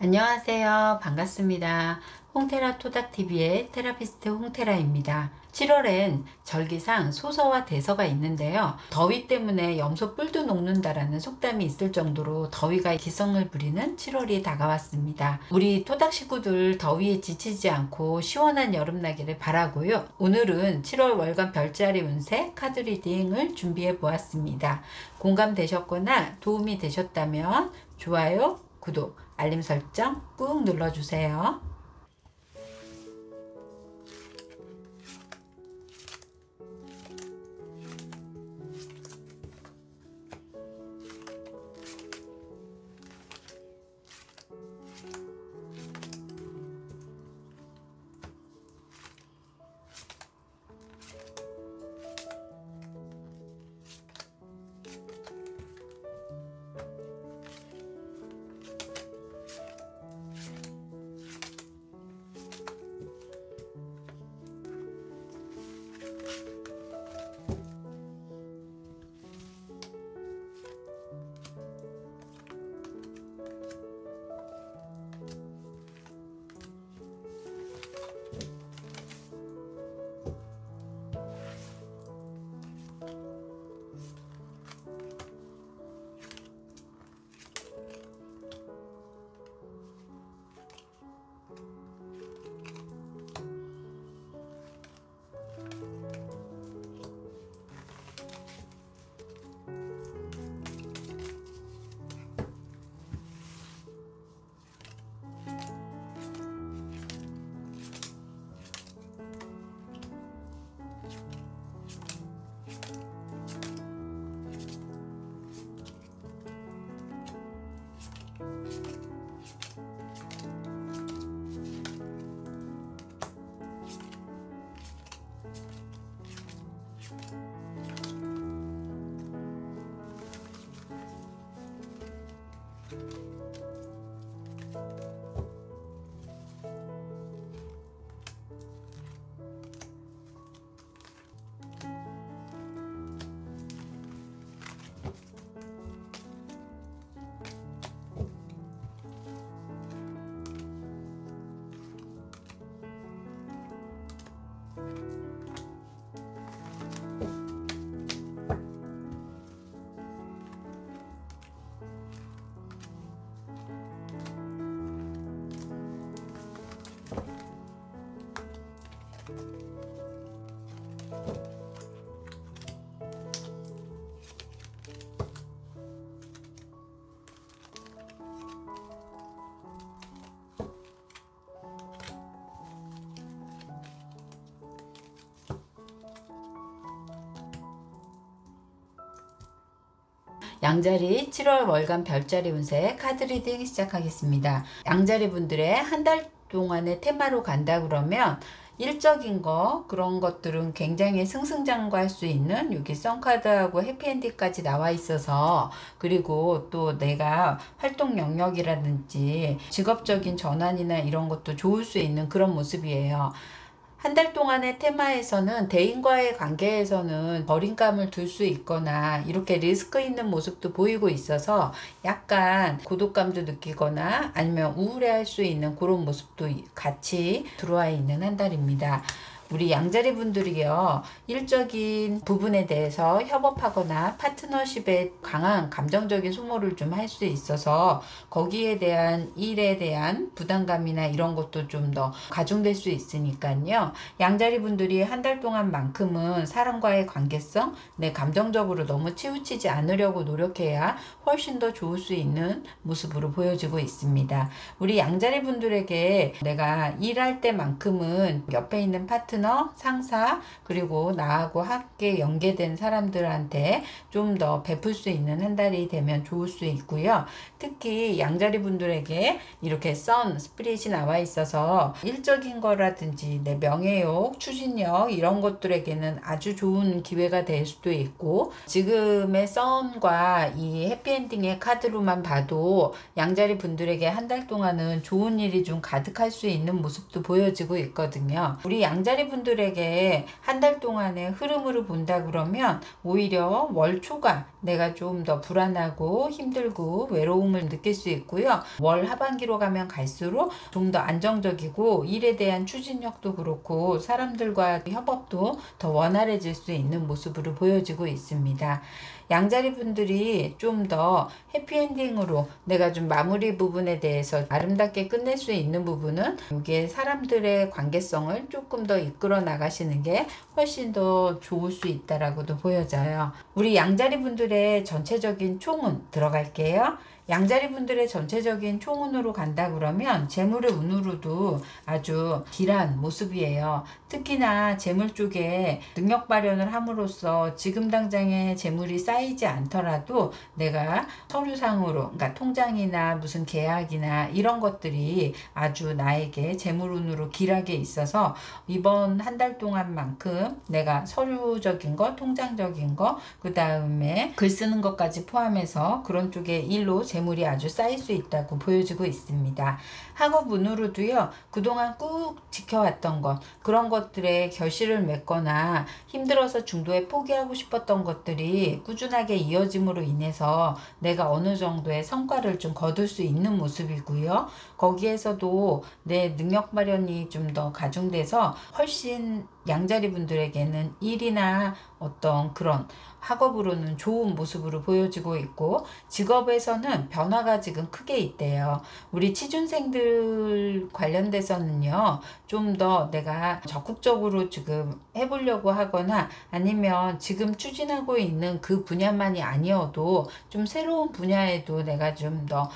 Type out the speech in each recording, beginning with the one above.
안녕하세요. 반갑습니다. 홍테라 토닥TV의 테라피스트 홍테라입니다. 7월엔 절기상 소서와 대서가 있는데요. 더위 때문에 염소 뿔도 녹는다라는 속담이 있을 정도로 더위가 기승을 부리는 7월이 다가왔습니다. 우리 토닥 식구들 더위에 지치지 않고 시원한 여름 나기를 바라고요. 오늘은 7월 월간 별자리 운세 카드 리딩을 준비해 보았습니다. 공감되셨거나 도움이 되셨다면 좋아요, 구독, 알림 설정 꾹 눌러주세요. 양자리 7월 월간 별자리 운세 카드 리딩 시작하겠습니다. 양자리 분들의 한 달 동안의 테마로 간다 그러면 일적인 거 그런 것들은 굉장히 승승장구할 수 있는 여기 선카드하고 해피엔딩까지 나와 있어서, 그리고 또 내가 활동 영역이라든지 직업적인 전환이나 이런 것도 좋을 수 있는 그런 모습이에요. 한 달 동안의 테마에서는 대인과의 관계에서는 버림감을 둘 수 있거나 이렇게 리스크 있는 모습도 보이고 있어서 약간 고독감도 느끼거나 아니면 우울해할 수 있는 그런 모습도 같이 들어와 있는 한 달입니다. 우리 양자리 분들이요, 일적인 부분에 대해서 협업하거나 파트너십에 강한 감정적인 소모를 좀 할 수 있어서 거기에 대한 일에 대한 부담감이나 이런 것도 좀 더 가중될 수 있으니까요. 양자리 분들이 한 달 동안만큼은 사람과의 관계성, 내 감정적으로 너무 치우치지 않으려고 노력해야 훨씬 더 좋을 수 있는 모습으로 보여지고 있습니다. 우리 양자리 분들에게 내가 일할 때만큼은 옆에 있는 파트너, 상사, 그리고 나하고 함께 연계된 사람들한테 좀 더 베풀 수 있는 한 달이 되면 좋을 수 있고요. 특히 양자리 분들에게 이렇게 선 스피릿이 나와 있어서 일적인 거라든지 내 명예욕, 추진력 이런 것들에게는 아주 좋은 기회가 될 수도 있고, 지금의 선과 이 해피엔딩의 카드로만 봐도 양자리 분들에게 한 달 동안은 좋은 일이 좀 가득할 수 있는 모습도 보여지고 있거든요. 우리 양자리 분들에게 한 달 동안의 흐름으로 본다 그러면 오히려 월 초가 내가 좀 더 불안하고 힘들고 외로움을 느낄 수 있고요. 월 하반기로 가면 갈수록 좀 더 안정적이고 일에 대한 추진력도 그렇고 사람들과 협업도 더 원활해질 수 있는 모습으로 보여지고 있습니다. 양자리 분들이 좀 더 해피엔딩으로 내가 좀 마무리 부분에 대해서 아름답게 끝낼 수 있는 부분은 이게 사람들의 관계성을 조금 더 이끌어 나가시는 게 훨씬 더 좋을 수 있다라고도 보여져요. 우리 양자리 분들의 전체적인 총운 들어갈게요. 양자리 분들의 전체적인 총운으로 간다 그러면 재물의 운으로도 아주 길한 모습이에요. 특히나 재물 쪽에 능력 발현을 함으로써 지금 당장에 재물이 쌓이지 않더라도 내가 서류상으로, 그러니까 통장이나 무슨 계약이나 이런 것들이 아주 나에게 재물 운으로 길하게 있어서 이번 한 달 동안만큼 내가 서류적인 거, 통장적인 거, 그 다음에 글 쓰는 것까지 포함해서 그런 쪽에 일로 재물이 아주 쌓일 수 있다고 보여지고 있습니다. 학업 운으로도요, 그동안 꾹 지켜왔던 것, 그런 것들에 결실을 맺거나 힘들어서 중도에 포기하고 싶었던 것들이 꾸준하게 이어짐으로 인해서 내가 어느 정도의 성과를 좀 거둘 수 있는 모습이고요. 거기에서도 내 능력 발현이 좀 더 가중돼서 훨씬 양자리 분들에게는 일이나 어떤 그런 학업으로는 좋은 모습으로 보여지고 있고, 직업에서는 변화가 지금 크게 있대요. 우리 취준생들 관련돼서는요, 좀 더 내가 적극적으로 지금 해보려고 하거나 아니면 지금 추진하고 있는 그 분야만이 아니어도 좀 새로운 분야에도 내가 좀 더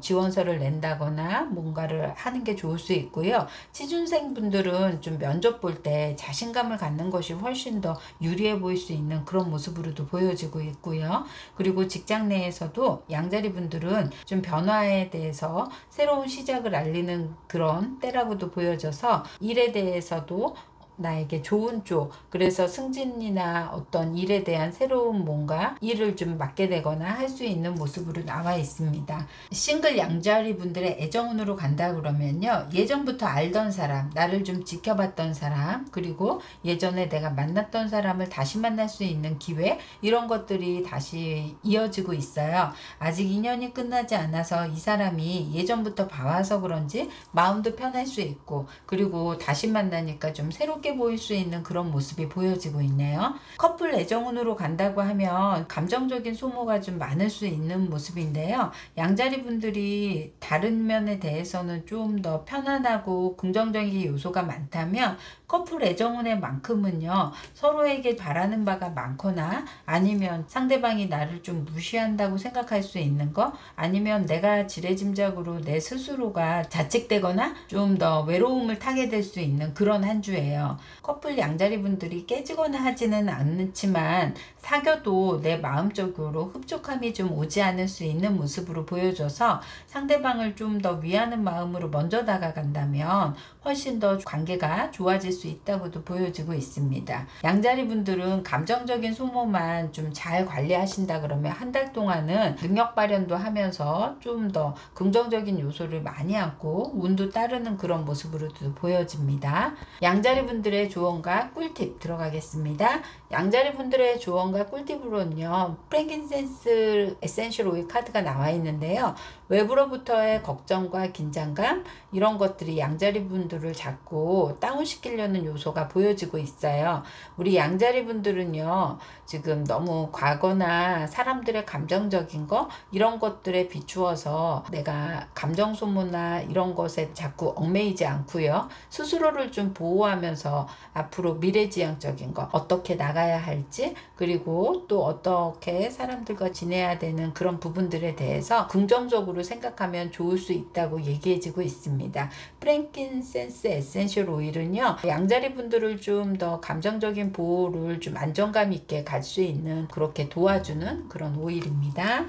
지원서를 낸다거나 뭔가를 하는 게 좋을 수 있고요. 취준생분들은 좀 면접 볼 때 자신감을 갖는 것이 훨씬 더 유리해 보일 수 있는 그런 모습으로도 보여지고 있고요. 그리고 직장 내에서도 양자리 분들은 좀 변화에 대해서 새로운 시작을 알리는 그런 때라고도 보여져서 일에 대해서도 나에게 좋은 쪽, 그래서 승진이나 어떤 일에 대한 새로운 뭔가 일을 좀 맡게 되거나 할 수 있는 모습으로 나와 있습니다. 싱글 양자리 분들의 애정운으로 간다 그러면요, 예전부터 알던 사람, 나를 좀 지켜봤던 사람, 그리고 예전에 내가 만났던 사람을 다시 만날 수 있는 기회, 이런 것들이 다시 이어지고 있어요. 아직 인연이 끝나지 않아서 이 사람이 예전부터 봐와서 그런지 마음도 편할 수 있고, 그리고 다시 만나니까 좀 새롭게 보일 수 있는 그런 모습이 보여지고 있네요. 커플 애정운으로 간다고 하면 감정적인 소모가 좀 많을 수 있는 모습인데요. 양자리 분들이 다른 면에 대해서는 좀 더 편안하고 긍정적인 요소가 많다면 커플 애정운의 만큼은요, 서로에게 바라는 바가 많거나 아니면 상대방이 나를 좀 무시한다고 생각할 수 있는 거, 아니면 내가 지레짐작으로 내 스스로가 자책되거나 좀 더 외로움을 타게 될 수 있는 그런 한 주예요. 커플 양자리 분들이 깨지거나 하지는 않지만 사귀어도 내 마음적으로 흡족함이 좀 오지 않을 수 있는 모습으로 보여줘서 상대방을 좀 더 위하는 마음으로 먼저 다가간다면 훨씬 더 관계가 좋아질 수 있다고도 보여지고 있습니다. 양자리 분들은 감정적인 소모만 좀 잘 관리하신다 그러면 한 달 동안은 능력 발현도 하면서 좀 더 긍정적인 요소를 많이 안고 운도 따르는 그런 모습으로도 보여집니다. 양자리 분들의 조언과 꿀팁 들어가겠습니다. 양자리 분들의 조언과 꿀팁으로는요, 프랭킨센스 에센셜 오일 카드가 나와 있는데요. 외부로부터의 걱정과 긴장감, 이런 것들이 양자리 분들을 자꾸 다운시키려는 요소가 보여지고 있어요. 우리 양자리 분들은요, 지금 너무 과거나 사람들의 감정적인 거, 이런 것들에 비추어서 내가 감정 소모나 이런 것에 자꾸 얽매이지 않고요, 스스로를 좀 보호하면서 앞으로 미래지향적인 거, 어떻게 나가야 할지, 그리고 또 어떻게 사람들과 지내야 되는 그런 부분들에 대해서 긍정적으로 생각하면 좋을 수 있다고 얘기해지고 있습니다. 프랭킨센스 에센셜 오일은요, 양자리 분들을 좀 더 감정적인 보호를 좀 안정감 있게 갈 수 있는, 그렇게 도와주는 그런 오일입니다.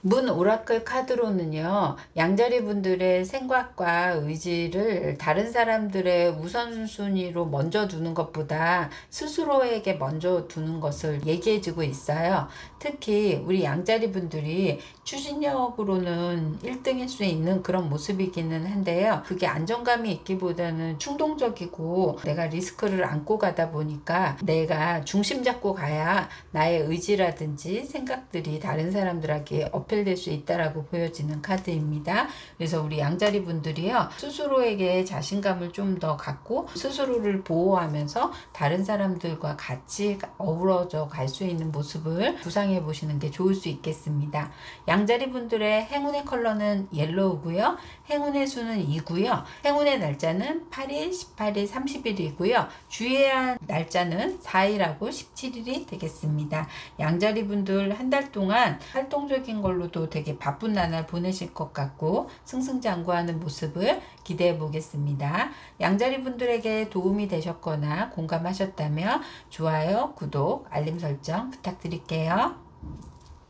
문 오라클 카드로는요, 양자리 분들의 생각과 의지를 다른 사람들의 우선순위로 먼저 두는 것보다 스스로에게 먼저 두는 것을 얘기해주고 있어요. 특히 우리 양자리 분들이 추진력으로는 1등일 수 있는 그런 모습이기는 한데요. 그게 안정감이 있기보다는 충동적이고 내가 리스크를 안고 가다 보니까 내가 중심 잡고 가야 나의 의지라든지 생각들이 다른 사람들에게 어필될 수 있다라고 보여지는 카드입니다. 그래서 우리 양자리 분들이요, 스스로에게 자신감을 좀 더 갖고 스스로를 보호하면서 다른 사람들과 같이 어우러져 갈 수 있는 모습을 구상해 보시는 게 좋을 수 있겠습니다. 양자리 분들의 행운의 컬러는 옐로우고요. 행운의 수는 2고요. 행운의 날짜는 8일, 18일, 30일이고요. 주의해야 할 날짜는 4일하고 17일이 되겠습니다. 양자리 분들 한 달 동안 활동적인 걸로도 되게 바쁜 나날 보내실 것 같고 승승장구하는 모습을 기대해 보겠습니다. 양자리 분들에게 도움이 되셨거나 공감하셨다면 좋아요, 구독, 알림 설정 부탁드릴게요.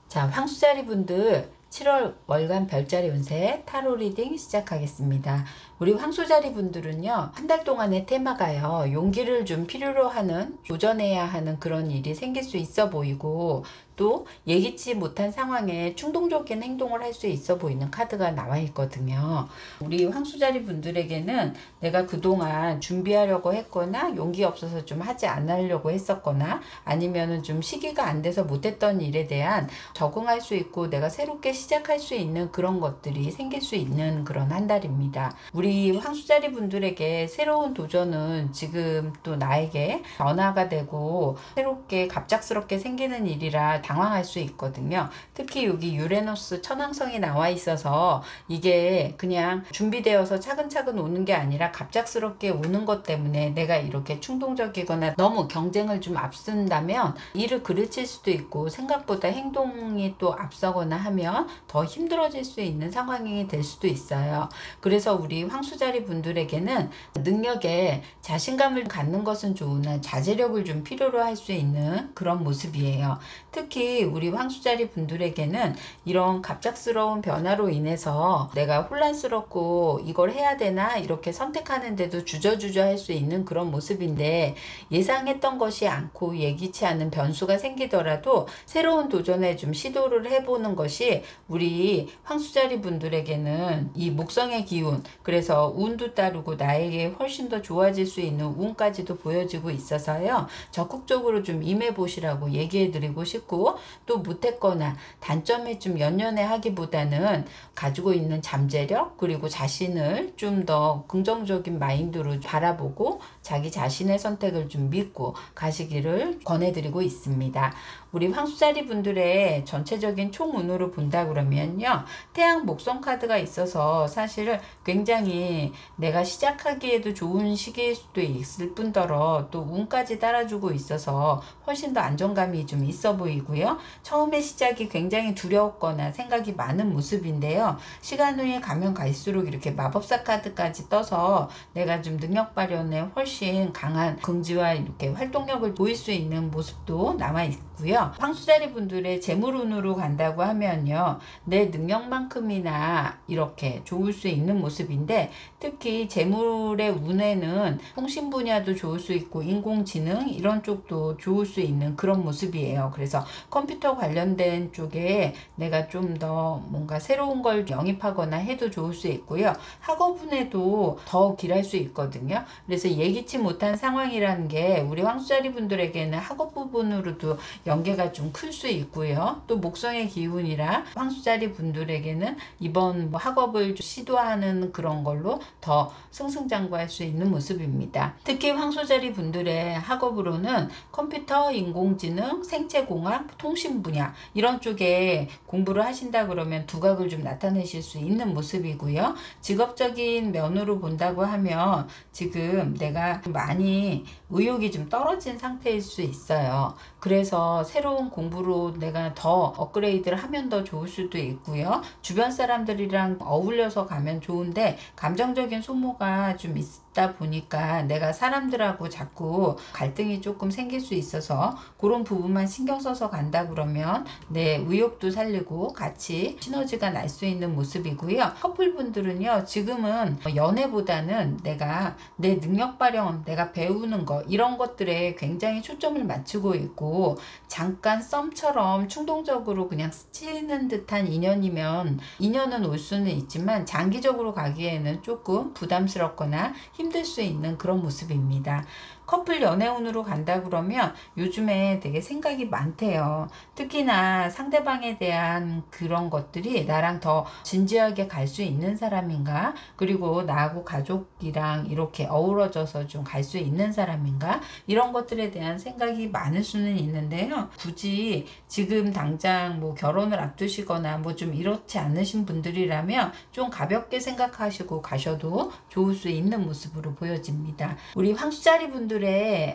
자, 황수자리 분들 7월 월간 별자리 운세 타로 리딩 시작하겠습니다. 우리 황수자리 분들은요, 한 달 동안의 테마가요, 용기를 좀 필요로 하는, 도전해야 하는 그런 일이 생길 수 있어 보이고, 또 예기치 못한 상황에 충동적인 행동을 할 수 있어 보이는 카드가 나와 있거든요. 우리 황수자리 분들에게는 내가 그동안 준비하려고 했거나 용기 없어서 좀 하지 않으려고 했었거나 아니면은 좀 시기가 안 돼서 못했던 일에 대한 적응할 수 있고 내가 새롭게 시작할 수 있는 그런 것들이 생길 수 있는 그런 한 달입니다. 우리 황수자리 분들에게 새로운 도전은 지금 또 나에게 변화가 되고 새롭게 갑작스럽게 생기는 일이라 당황할 수 있거든요. 특히 여기 유레너스 천왕성이 나와 있어서 이게 그냥 준비되어서 차근차근 오는 게 아니라 갑작스럽게 오는 것 때문에 내가 이렇게 충동적이거나 너무 경쟁을 좀 앞선다면 일을 그르칠 수도 있고 생각보다 행동이 또 앞서거나 하면 더 힘들어질 수 있는 상황이 될 수도 있어요. 그래서 우리 황수자리 분들에게는 능력에 자신감을 갖는 것은 좋으나 자제력을 좀 필요로 할 수 있는 그런 모습이에요. 특히 우리 황수자리 분들에게는 이런 갑작스러운 변화로 인해서 내가 혼란스럽고 이걸 해야 되나 이렇게 선택하는데도 주저주저 할 수 있는 그런 모습인데, 예상했던 것이 않고 예기치 않은 변수가 생기더라도 새로운 도전에 좀 시도를 해보는 것이 우리 황수자리 분들에게는 이 목성의 기운, 그래서 운도 따르고 나에게 훨씬 더 좋아질 수 있는 운까지도 보여지고 있어서요, 적극적으로 좀 임해 보시라고 얘기해 드리고 싶고, 또 못했거나 단점에 좀 연연해 하기보다는 가지고 있는 잠재력 그리고 자신을 좀 더 긍정적인 마인드로 바라보고 자기 자신의 선택을 좀 믿고 가시기를 권해드리고 있습니다. 우리 황수자리 분들의 전체적인 총운으로 본다 그러면요, 태양 목성 카드가 있어서 사실 굉장히 내가 시작하기에도 좋은 시기일 수도 있을 뿐더러 또 운까지 따라주고 있어서 훨씬 더 안정감이 좀 있어 보이고요. 처음에 시작이 굉장히 두려웠거나 생각이 많은 모습인데요, 시간 후에 가면 갈수록 이렇게 마법사 카드까지 떠서 내가 좀 능력 발현에 훨씬 강한 긍지와 이렇게 활동력을 보일 수 있는 모습도 남아 있고요. 황수자리 분들의 재물운으로 간다고 하면요, 내 능력만큼이나 이렇게 좋을 수 있는 모습인데, 특히 재물의 운에는 통신 분야도 좋을 수 있고 인공지능 이런 쪽도 좋을 수 있는 그런 모습이에요. 그래서 컴퓨터 관련된 쪽에 내가 좀 더 뭔가 새로운 걸 영입하거나 해도 좋을 수 있고요, 학업운에도 더 길할 수 있거든요. 그래서 예기치 못한 상황이라는 게 우리 황수자리 분들에게는 학업 부분으로도 연계가 좀 클 수 있고요, 또 목성의 기운이라 황수자리 분들에게는 이번 학업을 시도하는 그런 걸로 더 승승장구할 수 있는 모습입니다. 특히 황수자리 분들의 학업으로는 컴퓨터, 인공지능, 생체공학, 통신 분야 이런 쪽에 공부를 하신다 그러면 두각을 좀 나타내실 수 있는 모습이고요. 직업적인 면으로 본다고 하면 지금 내가 많이 의욕이 좀 떨어진 상태일 수 있어요. 그래서 하면서 새로운 공부로 내가 더 업그레이드를 하면 더 좋을 수도 있고요. 주변 사람들이랑 어울려서 가면 좋은데 감정적인 소모가 좀 있다 보니까 내가 사람들하고 자꾸 갈등이 조금 생길 수 있어서 그런 부분만 신경 써서 간다 그러면 내 의욕도 살리고 같이 시너지가 날 수 있는 모습이고요. 커플분들은요, 지금은 연애보다는 내가 내 능력 발현, 내가 배우는 거 이런 것들에 굉장히 초점을 맞추고 있고, 잠깐 썸처럼 충동적으로 그냥 스치는 듯한 인연이면 인연은 올 수는 있지만 장기적으로 가기에는 조금 부담스럽거나 힘들 수 있는 그런 모습입니다. 커플 연애운으로 간다 그러면 요즘에 되게 생각이 많대요. 특히나 상대방에 대한 그런 것들이 나랑 더 진지하게 갈 수 있는 사람인가, 그리고 나하고 가족이랑 이렇게 어우러져서 좀 갈 수 있는 사람인가, 이런 것들에 대한 생각이 많을 수는 있는데요. 굳이 지금 당장 뭐 결혼을 앞두시거나 뭐 좀 이렇지 않으신 분들이라면 좀 가볍게 생각하시고 가셔도 좋을 수 있는 모습으로 보여집니다. 우리 황수자리 분들의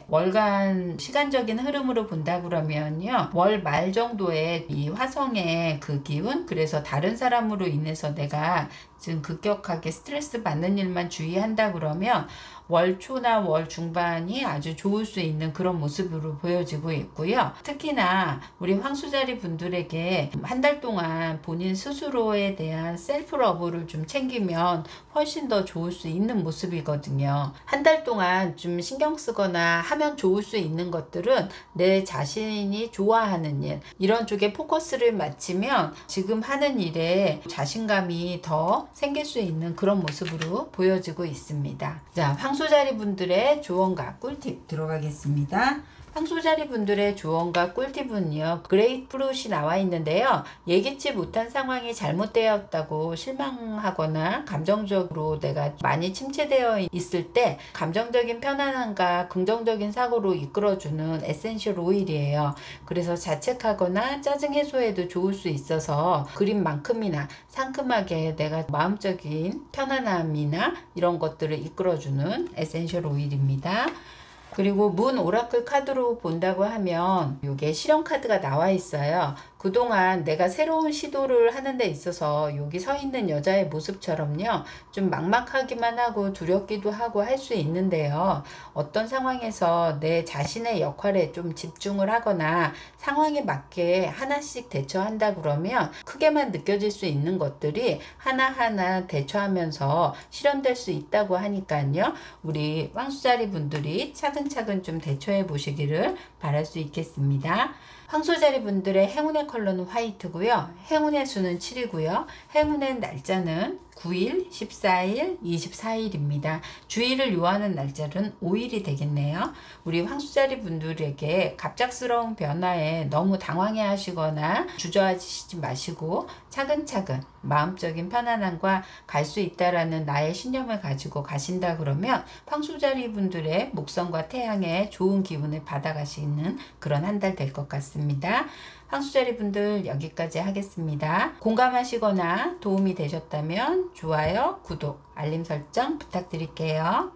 월간 시간적인 흐름으로 본다 그러면요, 월 말 정도에 이 화성의 그 기운, 그래서 다른 사람으로 인해서 내가 지금 급격하게 스트레스 받는 일만 주의한다 그러면 월 초나 월 중반이 아주 좋을 수 있는 그런 모습으로 보여지고 있고요. 특히나 우리 황수자리 분들에게 한 달 동안 본인 스스로에 대한 셀프 러브를 좀 챙기면 훨씬 더 좋을 수 있는 모습이거든요. 한 달 동안 좀 신경 쓰거나 하면 좋을 수 있는 것들은 내 자신이 좋아하는 일, 이런 쪽에 포커스를 맞추면 지금 하는 일에 자신감이 더 생길 수 있는 그런 모습으로 보여지고 있습니다. 자, 황소자리 분들의 조언과 꿀팁 들어가겠습니다. 황소자리 분들의 조언과 꿀팁은요, 그레이프루트이 나와 있는데요, 예기치 못한 상황이 잘못되었다고 실망하거나 감정적으로 내가 많이 침체되어 있을 때 감정적인 편안함과 긍정적인 사고로 이끌어주는 에센셜 오일이에요. 그래서 자책하거나 짜증 해소에도 좋을 수 있어서 그림만큼이나 상큼하게 내가 마음적인 편안함이나 이런 것들을 이끌어주는 에센셜 오일입니다. 그리고 문 오라클 카드로 본다고 하면 이게 실현 카드가 나와 있어요. 그동안 내가 새로운 시도를 하는 데 있어서 여기 서 있는 여자의 모습처럼요, 좀 막막하기만 하고 두렵기도 하고 할 수 있는데요, 어떤 상황에서 내 자신의 역할에 좀 집중을 하거나 상황에 맞게 하나씩 대처한다 그러면 크게만 느껴질 수 있는 것들이 하나하나 대처하면서 실현될 수 있다고 하니까요, 우리 황수자리 분들이 차근차근 좀 대처해 보시기를 바랄 수 있겠습니다. 황소자리 분들의 행운의 컬러는 화이트고요. 행운의 수는 7이고요. 행운의 날짜는 9일, 14일, 24일입니다. 주의를 요하는 날짜는 5일이 되겠네요. 우리 황수자리 분들에게 갑작스러운 변화에 너무 당황해 하시거나 주저하시지 마시고 차근차근 마음적인 편안함과 갈 수 있다라는 나의 신념을 가지고 가신다 그러면 황수자리 분들의 목성과 태양의 좋은 기운을 받아가시는 그런 한 달 될 것 같습니다. 황수자리 분들 여기까지 하겠습니다. 공감하시거나 도움이 되셨다면 좋아요, 구독, 알림 설정 부탁드릴게요.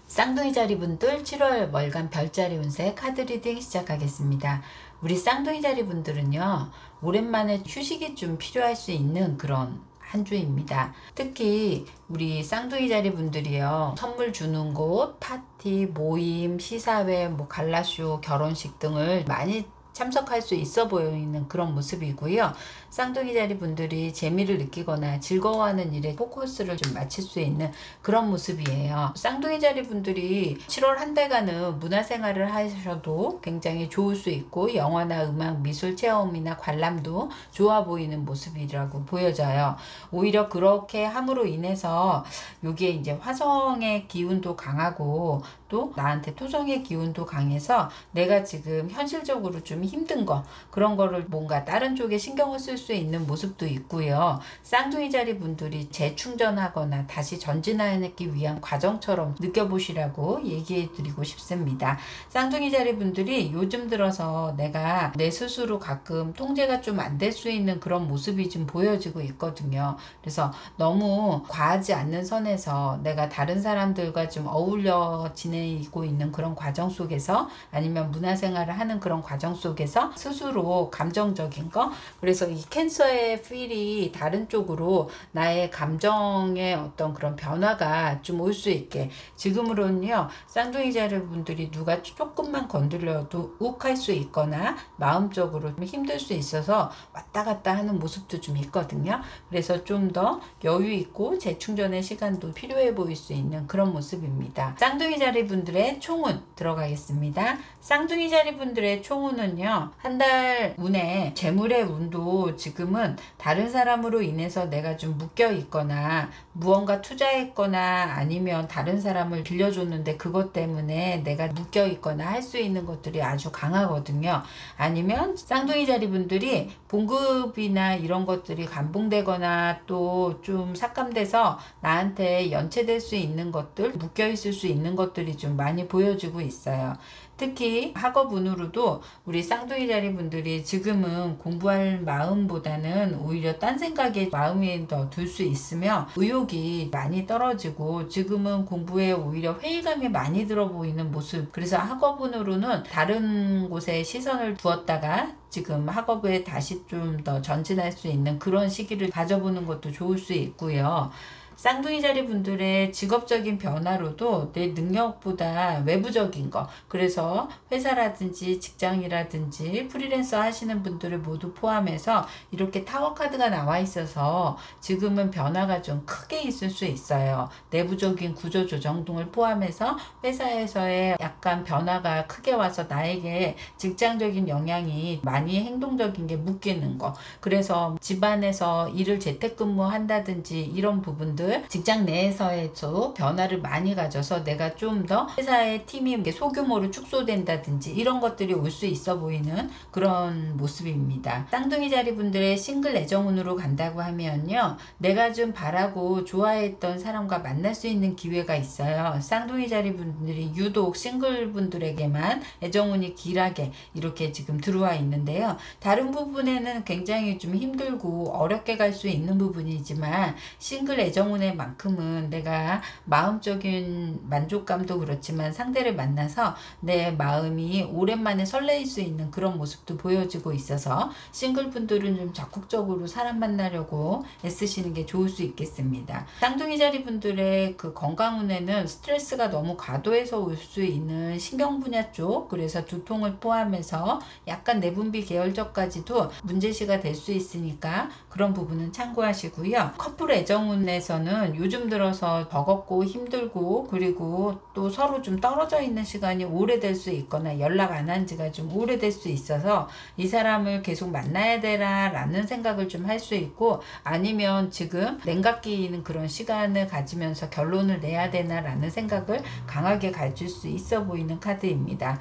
쌍둥이 자리 분들 7월 월간 별자리 운세 카드 리딩 시작하겠습니다. 우리 쌍둥이 자리 분들은요, 오랜만에 휴식이 좀 필요할 수 있는 그런 한 주입니다. 특히 우리 쌍둥이 자리 분들이요, 선물 주는 곳, 파티, 모임, 시사회, 뭐 갈라쇼, 결혼식 등을 많이 참석할 수 있어 보이는 그런 모습이고요. 쌍둥이 자리 분들이 재미를 느끼거나 즐거워하는 일에 포커스를 좀 맞출 수 있는 그런 모습이에요. 쌍둥이 자리 분들이 7월 한 달간은 문화생활을 하셔도 굉장히 좋을 수 있고, 영화나 음악, 미술 체험이나 관람도 좋아 보이는 모습이라고 보여져요. 오히려 그렇게 함으로 인해서 여기에 이제 화성의 기운도 강하고 또 나한테 토성의 기운도 강해서 내가 지금 현실적으로 좀 힘든 거, 그런 거를 뭔가 다른 쪽에 신경을 쓸 수 있는 모습도 있고요. 쌍둥이 자리 분들이 재충전하거나 다시 전진하기 위한 과정처럼 느껴보시라고 얘기해 드리고 싶습니다. 쌍둥이 자리 분들이 요즘 들어서 내가 내 스스로 가끔 통제가 좀 안 될 수 있는 그런 모습이 좀 보여지고 있거든요. 그래서 너무 과하지 않는 선에서 내가 다른 사람들과 좀 어울려 지내고 있는 그런 과정 속에서, 아니면 문화생활을 하는 그런 과정 속에 쪽에서 스스로 감정적인 거, 그래서 이 캔서의 필이 다른 쪽으로 나의 감정의 어떤 그런 변화가 좀 올 수 있게, 지금으로는요 쌍둥이 자녀분들이 누가 조금만 건드려도 욱할 수 있거나 마음적으로 좀 힘들 수 있어서 왔다 갔다 하는 모습도 좀 있거든요. 그래서 좀 더 여유 있고 재충전의 시간도 필요해 보일 수 있는 그런 모습입니다. 쌍둥이 자리분들의 총운 들어가겠습니다. 쌍둥이 자리분들의 총운은요, 한 달 운에 재물의 운도 지금은 다른 사람으로 인해서 내가 좀 묶여 있거나 무언가 투자했거나 아니면 다른 사람을 빌려줬는데 그것 때문에 내가 묶여 있거나 할 수 있는 것들이 아주 강하거든요. 아니면 쌍둥이 자리분들이 봉급이나 이런 것들이 감봉되거나 또 좀 삭감돼서 나한테 연체될 수 있는 것들, 묶여 있을 수 있는 것들이 좀 많이 보여지고 있어요. 특히 학업 운으로도 우리 쌍둥이 자리 분들이 지금은 공부할 마음보다는 오히려 딴 생각에 마음이 더 둘 수 있으며 의욕이 많이 떨어지고 지금은 공부에 오히려 회의감이 많이 들어 보이는 모습. 그래서 학업 운으로는 다른 곳에 시선을 두었다가 지금 학업에 다시 좀 더 전진할 수 있는 그런 시기를 가져보는 것도 좋을 수 있고요. 쌍둥이 자리 분들의 직업적인 변화로도 내 능력보다 외부적인 거, 그래서 회사라든지 직장이라든지 프리랜서 하시는 분들을 모두 포함해서 이렇게 타워 카드가 나와 있어서 지금은 변화가 좀 크게 있을 수 있어요. 내부적인 구조 조정 등을 포함해서 회사에서의 약간 변화가 크게 와서 나에게 직장적인 영향이 많이 행동적인 게 묶이는 거, 그래서 집안에서 일을 재택근무 한다든지 이런 부분들, 직장 내에서에도 변화를 많이 가져서 내가 좀 더 회사의 팀이 소규모로 축소된다든지 이런 것들이 올 수 있어 보이는 그런 모습입니다. 쌍둥이 자리 분들의 싱글 애정운으로 간다고 하면요, 내가 좀 바라고 좋아했던 사람과 만날 수 있는 기회가 있어요. 쌍둥이 자리 분들이 유독 싱글 분들에게만 애정운이 길하게 이렇게 지금 들어와 있는데요. 다른 부분에는 굉장히 좀 힘들고 어렵게 갈 수 있는 부분이지만 싱글 애정운 만큼은 내가 마음적인 만족감도 그렇지만 상대를 만나서 내 마음이 오랜만에 설레일 수 있는 그런 모습도 보여지고 있어서 싱글분들은 좀 적극적으로 사람 만나려고 애쓰시는 게 좋을 수 있겠습니다. 쌍둥이 자리 분들의 그 건강운에는 스트레스가 너무 과도해서 올 수 있는 신경 분야 쪽, 그래서 두통을 포함해서 약간 내분비 계열적까지도 문제시가 될 수 있으니까 그런 부분은 참고하시고요. 커플 애정운에서는 요즘 들어서 버겁고 힘들고 그리고 또 서로 좀 떨어져 있는 시간이 오래될 수 있거나 연락 안 한 지가 좀 오래될 수 있어서 이 사람을 계속 만나야 되나 라는 생각을 좀 할 수 있고, 아니면 지금 냉각 끼이는 그런 시간을 가지면서 결론을 내야 되나 라는 생각을 강하게 가질 수 있어 보이는 카드입니다.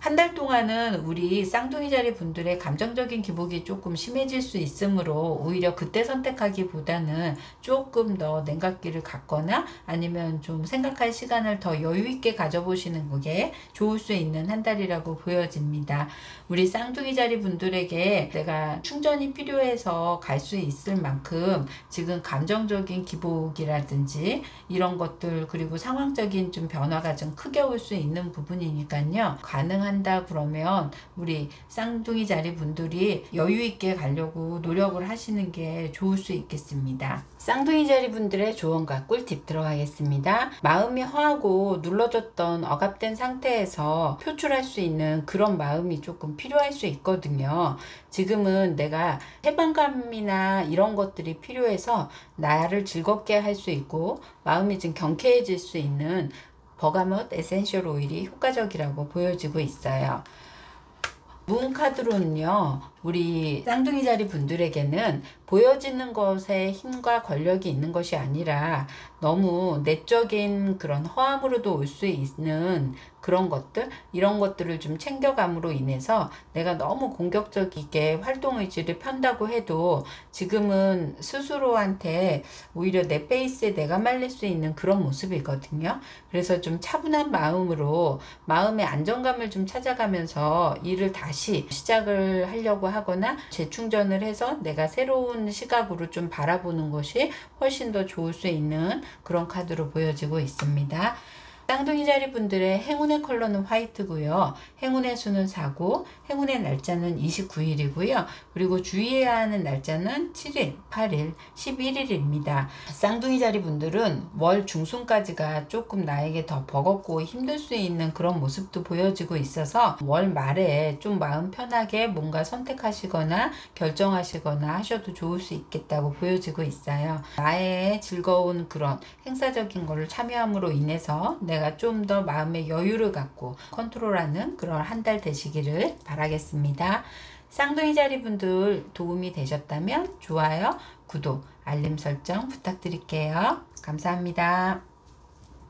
한 달 동안은 우리 쌍둥이 자리 분들의 감정적인 기복이 조금 심해질 수 있으므로 오히려 그때 선택하기보다는 조금 더 냉각기를 갖거나 아니면 좀 생각할 시간을 더 여유 있게 가져보시는 게 좋을 수 있는 한 달이라고 보여집니다. 우리 쌍둥이 자리 분들에게 내가 충전이 필요해서 갈 수 있을 만큼 지금 감정적인 기복이라든지 이런 것들, 그리고 상황적인 좀 변화가 좀 크게 올 수 있는 부분이니까요. 한다 그러면 우리 쌍둥이 자리 분들이 여유 있게 가려고 노력을 하시는 게 좋을 수 있겠습니다. 쌍둥이 자리 분들의 조언과 꿀팁 들어가겠습니다. 마음이 허하고 눌러졌던 억압된 상태에서 표출할 수 있는 그런 마음이 조금 필요할 수 있거든요. 지금은 내가 해방감이나 이런 것들이 필요해서 나를 즐겁게 할 수 있고 마음이 좀 경쾌해질 수 있는 버가못 에센셜 오일이 효과적이라고 보여지고 있어요. 문 카드로는요, 우리 쌍둥이 자리 분들에게는 보여지는 것에 힘과 권력이 있는 것이 아니라 너무 내적인 그런 허함으로도 올 수 있는 그런 것들, 이런 것들을 좀 챙겨감으로 인해서 내가 너무 공격적이게 활동 의지를 편다고 해도 지금은 스스로한테 오히려 내 페이스에 내가 말릴 수 있는 그런 모습이거든요. 그래서 좀 차분한 마음으로 마음의 안정감을 좀 찾아가면서 일을 다시 시작을 하려고 하거나 재충전을 해서 내가 새로운 시각으로 좀 바라보는 것이 훨씬 더 좋을 수 있는 그런 카드로 보여지고 있습니다. 쌍둥이 자리 분들의 행운의 컬러는 화이트고요. 행운의 수는 4고 행운의 날짜는 29일이고요. 그리고 주의해야 하는 날짜는 7일, 8일, 11일입니다. 쌍둥이 자리 분들은 월 중순까지가 조금 나에게 더 버겁고 힘들 수 있는 그런 모습도 보여지고 있어서 월 말에 좀 마음 편하게 뭔가 선택하시거나 결정하시거나 하셔도 좋을 수 있겠다고 보여지고 있어요. 나의 즐거운 그런 행사적인 거를 참여함으로 인해서 내가 좀 더 마음의 여유를 갖고 컨트롤하는 그런 한 달 되시기를 바라겠습니다. 쌍둥이 자리 분들 도움이 되셨다면 좋아요, 구독, 알림 설정 부탁드릴게요. 감사합니다.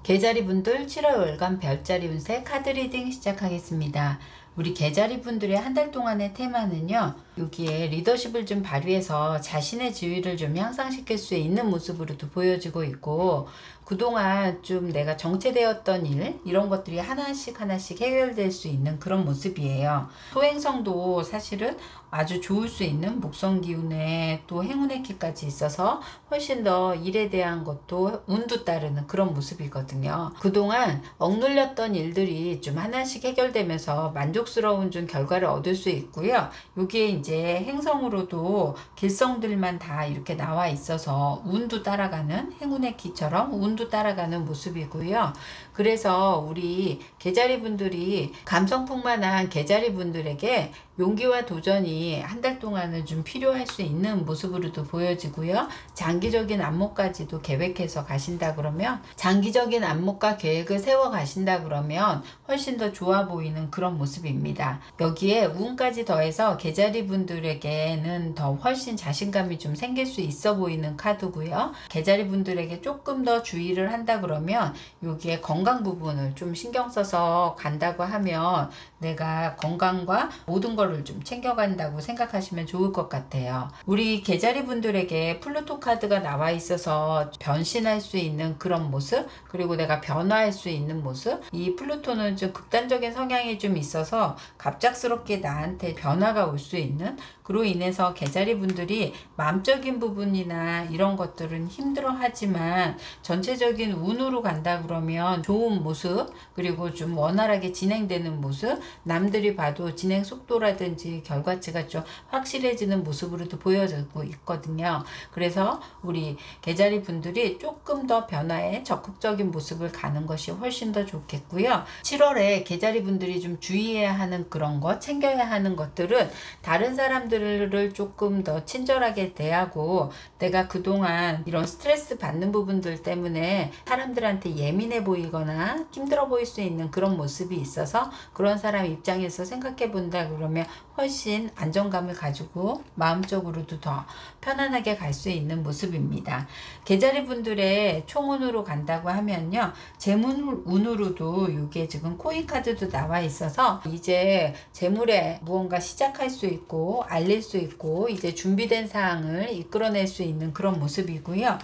개자리 분들 7월 월간 별자리 운세 카드 리딩 시작하겠습니다. 우리 개자리 분들의 한 달 동안의 테마는요, 여기에 리더십을 좀 발휘해서 자신의 지위를 좀 향상시킬 수 있는 모습으로도 보여지고 있고, 그동안 좀 내가 정체되었던 일, 이런 것들이 하나씩 해결될 수 있는 그런 모습이에요. 소행성도 사실은 아주 좋을 수 있는 목성 기운에 또 행운의 키까지 있어서 훨씬 더 일에 대한 것도 운도 따르는 그런 모습이거든요. 그동안 억눌렸던 일들이 좀 하나씩 해결되면서 만족스러운 좀 결과를 얻을 수 있고요. 여기에 이제 행성으로도 길성들만 다 이렇게 나와 있어서 운도 따라가는, 행운의 키처럼 운도 따라가는 모습이고요. 그래서 우리 개자리 분들이 감성풍만한 개자리 분들에게 용기와 도전이 한 달 동안은 좀 필요할 수 있는 모습으로도 보여지고요. 장기적인 안목까지도 계획해서 가신다 그러면, 장기적인 안목과 계획을 세워 가신다 그러면 훨씬 더 좋아 보이는 그런 모습입니다. 여기에 운까지 더해서 개자리 분들에게는 더 훨씬 자신감이 좀 생길 수 있어 보이는 카드고요. 개자리 분들에게 조금 더 주의를 한다 그러면 여기에 건강 부분을 좀 신경 써서 간다고 하면 내가 건강과 모든 거를 좀 챙겨간다고 생각하시면 좋을 것 같아요. 우리 개자리 분들에게 플루토 카드가 나와 있어서 변신할 수 있는 그런 모습, 그리고 내가 변화할 수 있는 모습, 이 플루토는 좀 극단적인 성향이 좀 있어서 갑작스럽게 나한테 변화가 올 수 있는, 그로 인해서 개자리 분들이 마음적인 부분이나 이런 것들은 힘들어 하지만 전체적인 운으로 간다 그러면 좋은 모습, 그리고 좀 원활하게 진행되는 모습, 남들이 봐도 진행 속도라든지 결과치가 좀 확실해지는 모습으로도 보여지고 있거든요. 그래서 우리 개자리 분들이 조금 더 변화에 적극적인 모습을 가는 것이 훨씬 더 좋겠고요. 7월에 개자리 분들이 좀 주의해야 하는 그런 것, 챙겨야 하는 것들은 다른 사람들을 조금 더 친절하게 대하고, 내가 그동안 이런 스트레스 받는 부분들 때문에 사람들한테 예민해 보이거나 힘들어 보일 수 있는 그런 모습이 있어서 그런 사람 입장에서 생각해 본다 그러면 훨씬 안정감을 가지고 마음적으로도 더 편안하게 갈 수 있는 모습입니다. 개자리 분들의 총운으로 간다고 하면요, 재물운으로도 이게 지금 코인 카드도 나와 있어서 이제 재물에 무언가 시작할 수 있고 알릴 수 있고 이제 준비된 사항을 이끌어낼 수 있는 그런 모습이고요.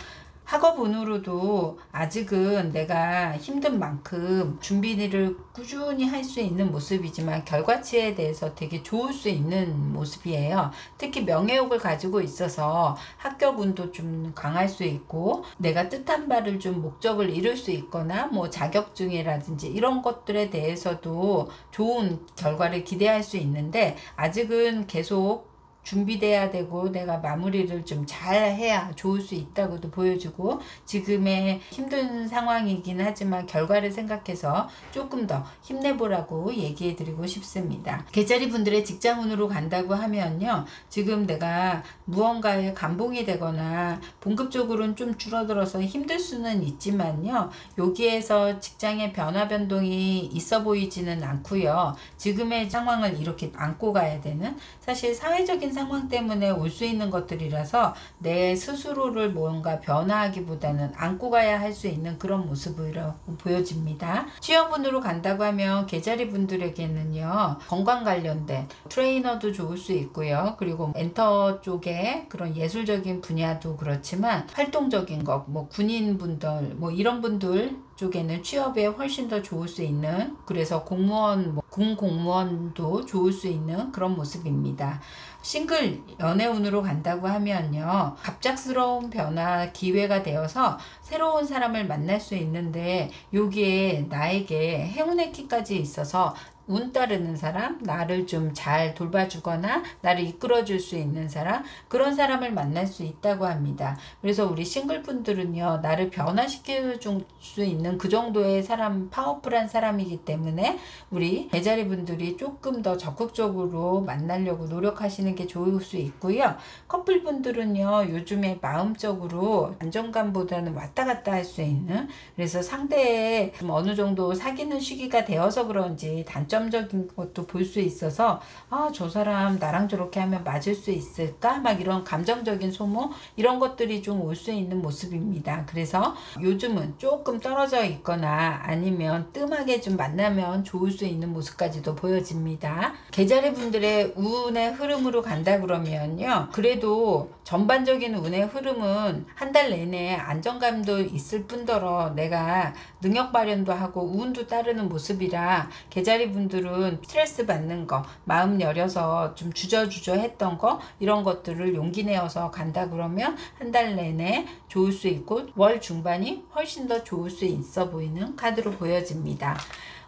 학업운으로도 아직은 내가 힘든 만큼 준비를 꾸준히 할 수 있는 모습이지만 결과치에 대해서 되게 좋을 수 있는 모습이에요. 특히 명예욕을 가지고 있어서 합격운도 좀 강할 수 있고, 내가 뜻한 바를 좀 목적을 이룰 수 있거나 뭐 자격증이라든지 이런 것들에 대해서도 좋은 결과를 기대할 수 있는데, 아직은 계속 준비돼야 되고 내가 마무리를 좀 잘 해야 좋을 수 있다고도 보여주고, 지금의 힘든 상황이긴 하지만 결과를 생각해서 조금 더 힘내보라고 얘기해 드리고 싶습니다. 개자리 분들의 직장운으로 간다고 하면요, 지금 내가 무언가에 감봉이 되거나 봉급적으로는 좀 줄어들어서 힘들 수는 있지만요, 여기에서 직장의 변화 변동이 있어 보이지는 않고요. 지금의 상황을 이렇게 안고 가야 되는, 사실 사회적인 상황 때문에 올 수 있는 것들이라서 내 스스로를 뭔가 변화하기보다는 안고 가야 할 수 있는 그런 모습으로 보여집니다. 취업운으로 간다고 하면 개자리 분들에게는요, 건강 관련된 트레이너도 좋을 수 있고요. 그리고 엔터 쪽에 그런 예술적인 분야도 그렇지만 활동적인 것, 뭐 군인분들, 뭐 이런 분들 쪽에는 취업에 훨씬 더 좋을 수 있는, 그래서 공무원, 군 공무원도 좋을 수 있는 그런 모습입니다. 싱글 연애운으로 간다고 하면요, 갑작스러운 변화 기회가 되어서 새로운 사람을 만날 수 있는데, 여기에 나에게 행운의 키까지 있어서 운 따르는 사람, 나를 좀 잘 돌봐주거나 나를 이끌어줄 수 있는 사람, 그런 사람을 만날 수 있다고 합니다. 그래서 우리 싱글분들은요, 나를 변화시켜 줄 수 있는 그 정도의 사람, 파워풀한 사람이기 때문에 우리 개자리 분들이 조금 더 적극적으로 만나려고 노력하시는 게 좋을 수 있고요. 커플 분들은요, 요즘에 마음적으로 안정감보다는 왔다 갔다 할 수 있는, 그래서 상대에 좀 어느 정도 사귀는 시기가 되어서 그런지 단점적인 것도 볼 수 있어서, 아, 저 사람 나랑 저렇게 하면 맞을 수 있을까? 막 이런 감정적인 소모, 이런 것들이 좀 올 수 있는 모습입니다. 그래서 요즘은 조금 떨어져 있거나 아니면 뜸하게 좀 만나면 좋을 수 있는 모습까지도 보여집니다. 개자리 분들의 운의 흐름으로 간다 그러면요, 그래도 전반적인 운의 흐름은 한 달 내내 안정감도 있을 뿐더러 내가 능력 발현도 하고 운도 따르는 모습이라, 개자리 분들은 스트레스 받는 거, 마음 열여서 좀 주저주저 했던 거, 이런 것들을 용기 내어서 간다 그러면 한 달 내내 좋을 수 있고, 월 중반이 훨씬 더 좋을 수 있어 보이는 카드로 보여집니다.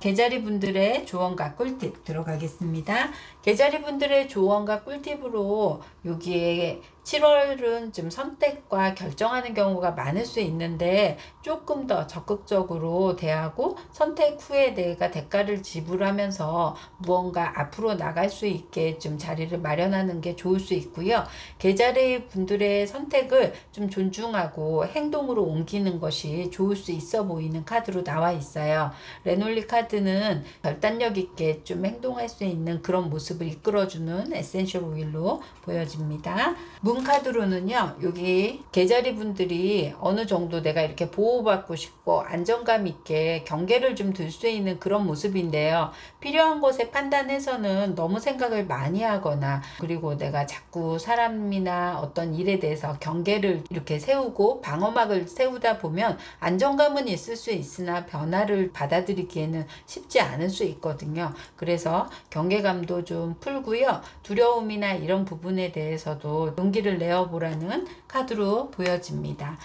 개자리 분들의 조언과 꿀팁 들어가겠습니다. 개자리 분들의 조언과 꿀팁으로, 여기에 7월은 좀 선택과 결정하는 경우가 많을 수 있는데, 조금 더 적극적으로 대하고 선택 후에 내가 대가를 지불하면서 무언가 앞으로 나갈 수 있게 좀 자리를 마련하는 게 좋을 수 있고요. 개자리 분들의 선택을 좀 존중하고 행동으로 옮기는 것이 좋을 수 있어 보이는 카드로 나와 있어요. 레놀리 카드는 결단력 있게 좀 행동할 수 있는 그런 모습을 이끌어주는 에센셜 오일로 보여집니다. 문 카드로는요, 여기 개자리 분들이 어느 정도 내가 이렇게 보호받고 싶고 안정감 있게 경계를 좀 둘 수 있는 그런 모습인데요. 필요한 것에 판단해서는 너무 생각을 많이 하거나, 그리고 내가 자꾸 사람이나 어떤 일에 대해서 경계를 이렇게 세우고 방어막을 세우다 보면 안정감은 있을 수 있으나 변화를 받아들이기에는 쉽지 않을 수 있거든요. 그래서 경계감도 좀 풀고요. 두려움이나 이런 부분에 대해서도 용기를 내어보라는 카드로 보여집니다.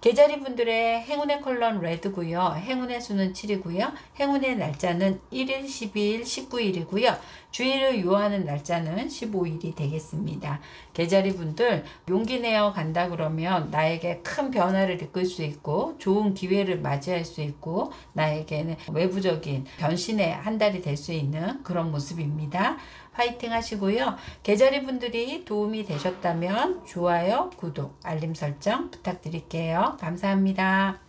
개자리 분들의 행운의 컬러는 레드고요. 행운의 수는 7이고요. 행운의 날짜는 1일, 12일, 19일이고요. 주의를 요하는 날짜는 15일이 되겠습니다. 개자리 분들, 용기 내어 간다 그러면 나에게 큰 변화를 이끌 수 있고 좋은 기회를 맞이할 수 있고, 나에게는 외부적인 변신의 한 달이 될 수 있는 그런 모습입니다. 화이팅 하시고요. 개자리 분들이 도움이 되셨다면 좋아요, 구독, 알림 설정 부탁드릴게요. 감사합니다.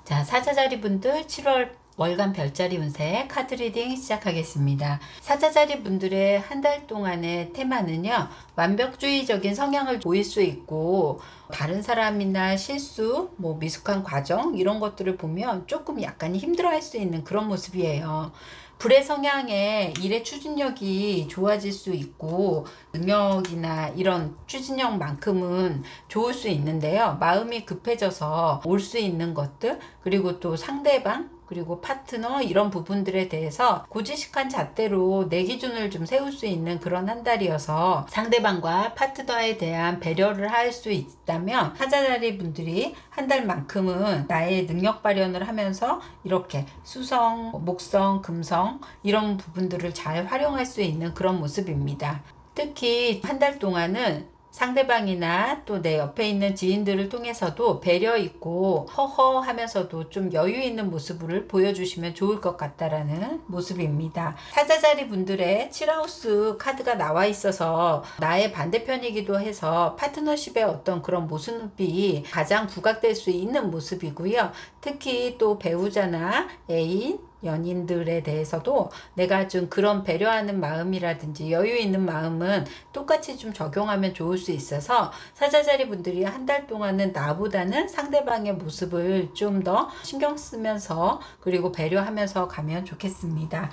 자, 사자자리 분들 7월 월간 별자리 운세 카드 리딩 시작하겠습니다. 사자자리 분들의 한 달 동안의 테마는요, 완벽주의적인 성향을 보일 수 있고, 다른 사람이나 실수, 미숙한 과정, 이런 것들을 보면 조금 약간 힘들어 할 수 있는 그런 모습이에요. 불의 성향에 일의 추진력이 좋아질 수 있고, 능력이나 이런 추진력만큼은 좋을 수 있는데요. 마음이 급해져서 올 수 있는 것들, 그리고 또 상대방, 그리고 파트너, 이런 부분들에 대해서 고지식한 잣대로 내 기준을 좀 세울 수 있는 그런 한 달이어서, 상대방과 파트너에 대한 배려를 할 수 있다면 사자자리 분들이 한 달만큼은 나의 능력 발현을 하면서 이렇게 수성, 목성, 금성, 이런 부분들을 잘 활용할 수 있는 그런 모습입니다. 특히 한 달 동안은 상대방이나 또 내 옆에 있는 지인들을 통해서도 배려 있고 허허 하면서도 좀 여유 있는 모습을 보여주시면 좋을 것 같다라는 모습입니다. 사자자리 분들의 7하우스 카드가 나와 있어서 나의 반대편이기도 해서 파트너십의 어떤 그런 모습이 가장 부각될 수 있는 모습이고요. 특히 또 배우자나 애인, 연인들에 대해서도 내가 좀 그런 배려하는 마음이라든지 여유 있는 마음은 똑같이 좀 적용하면 좋을 수 있어서, 사자자리 분들이 한 달 동안은 나보다는 상대방의 모습을 좀 더 신경 쓰면서 그리고 배려하면서 가면 좋겠습니다.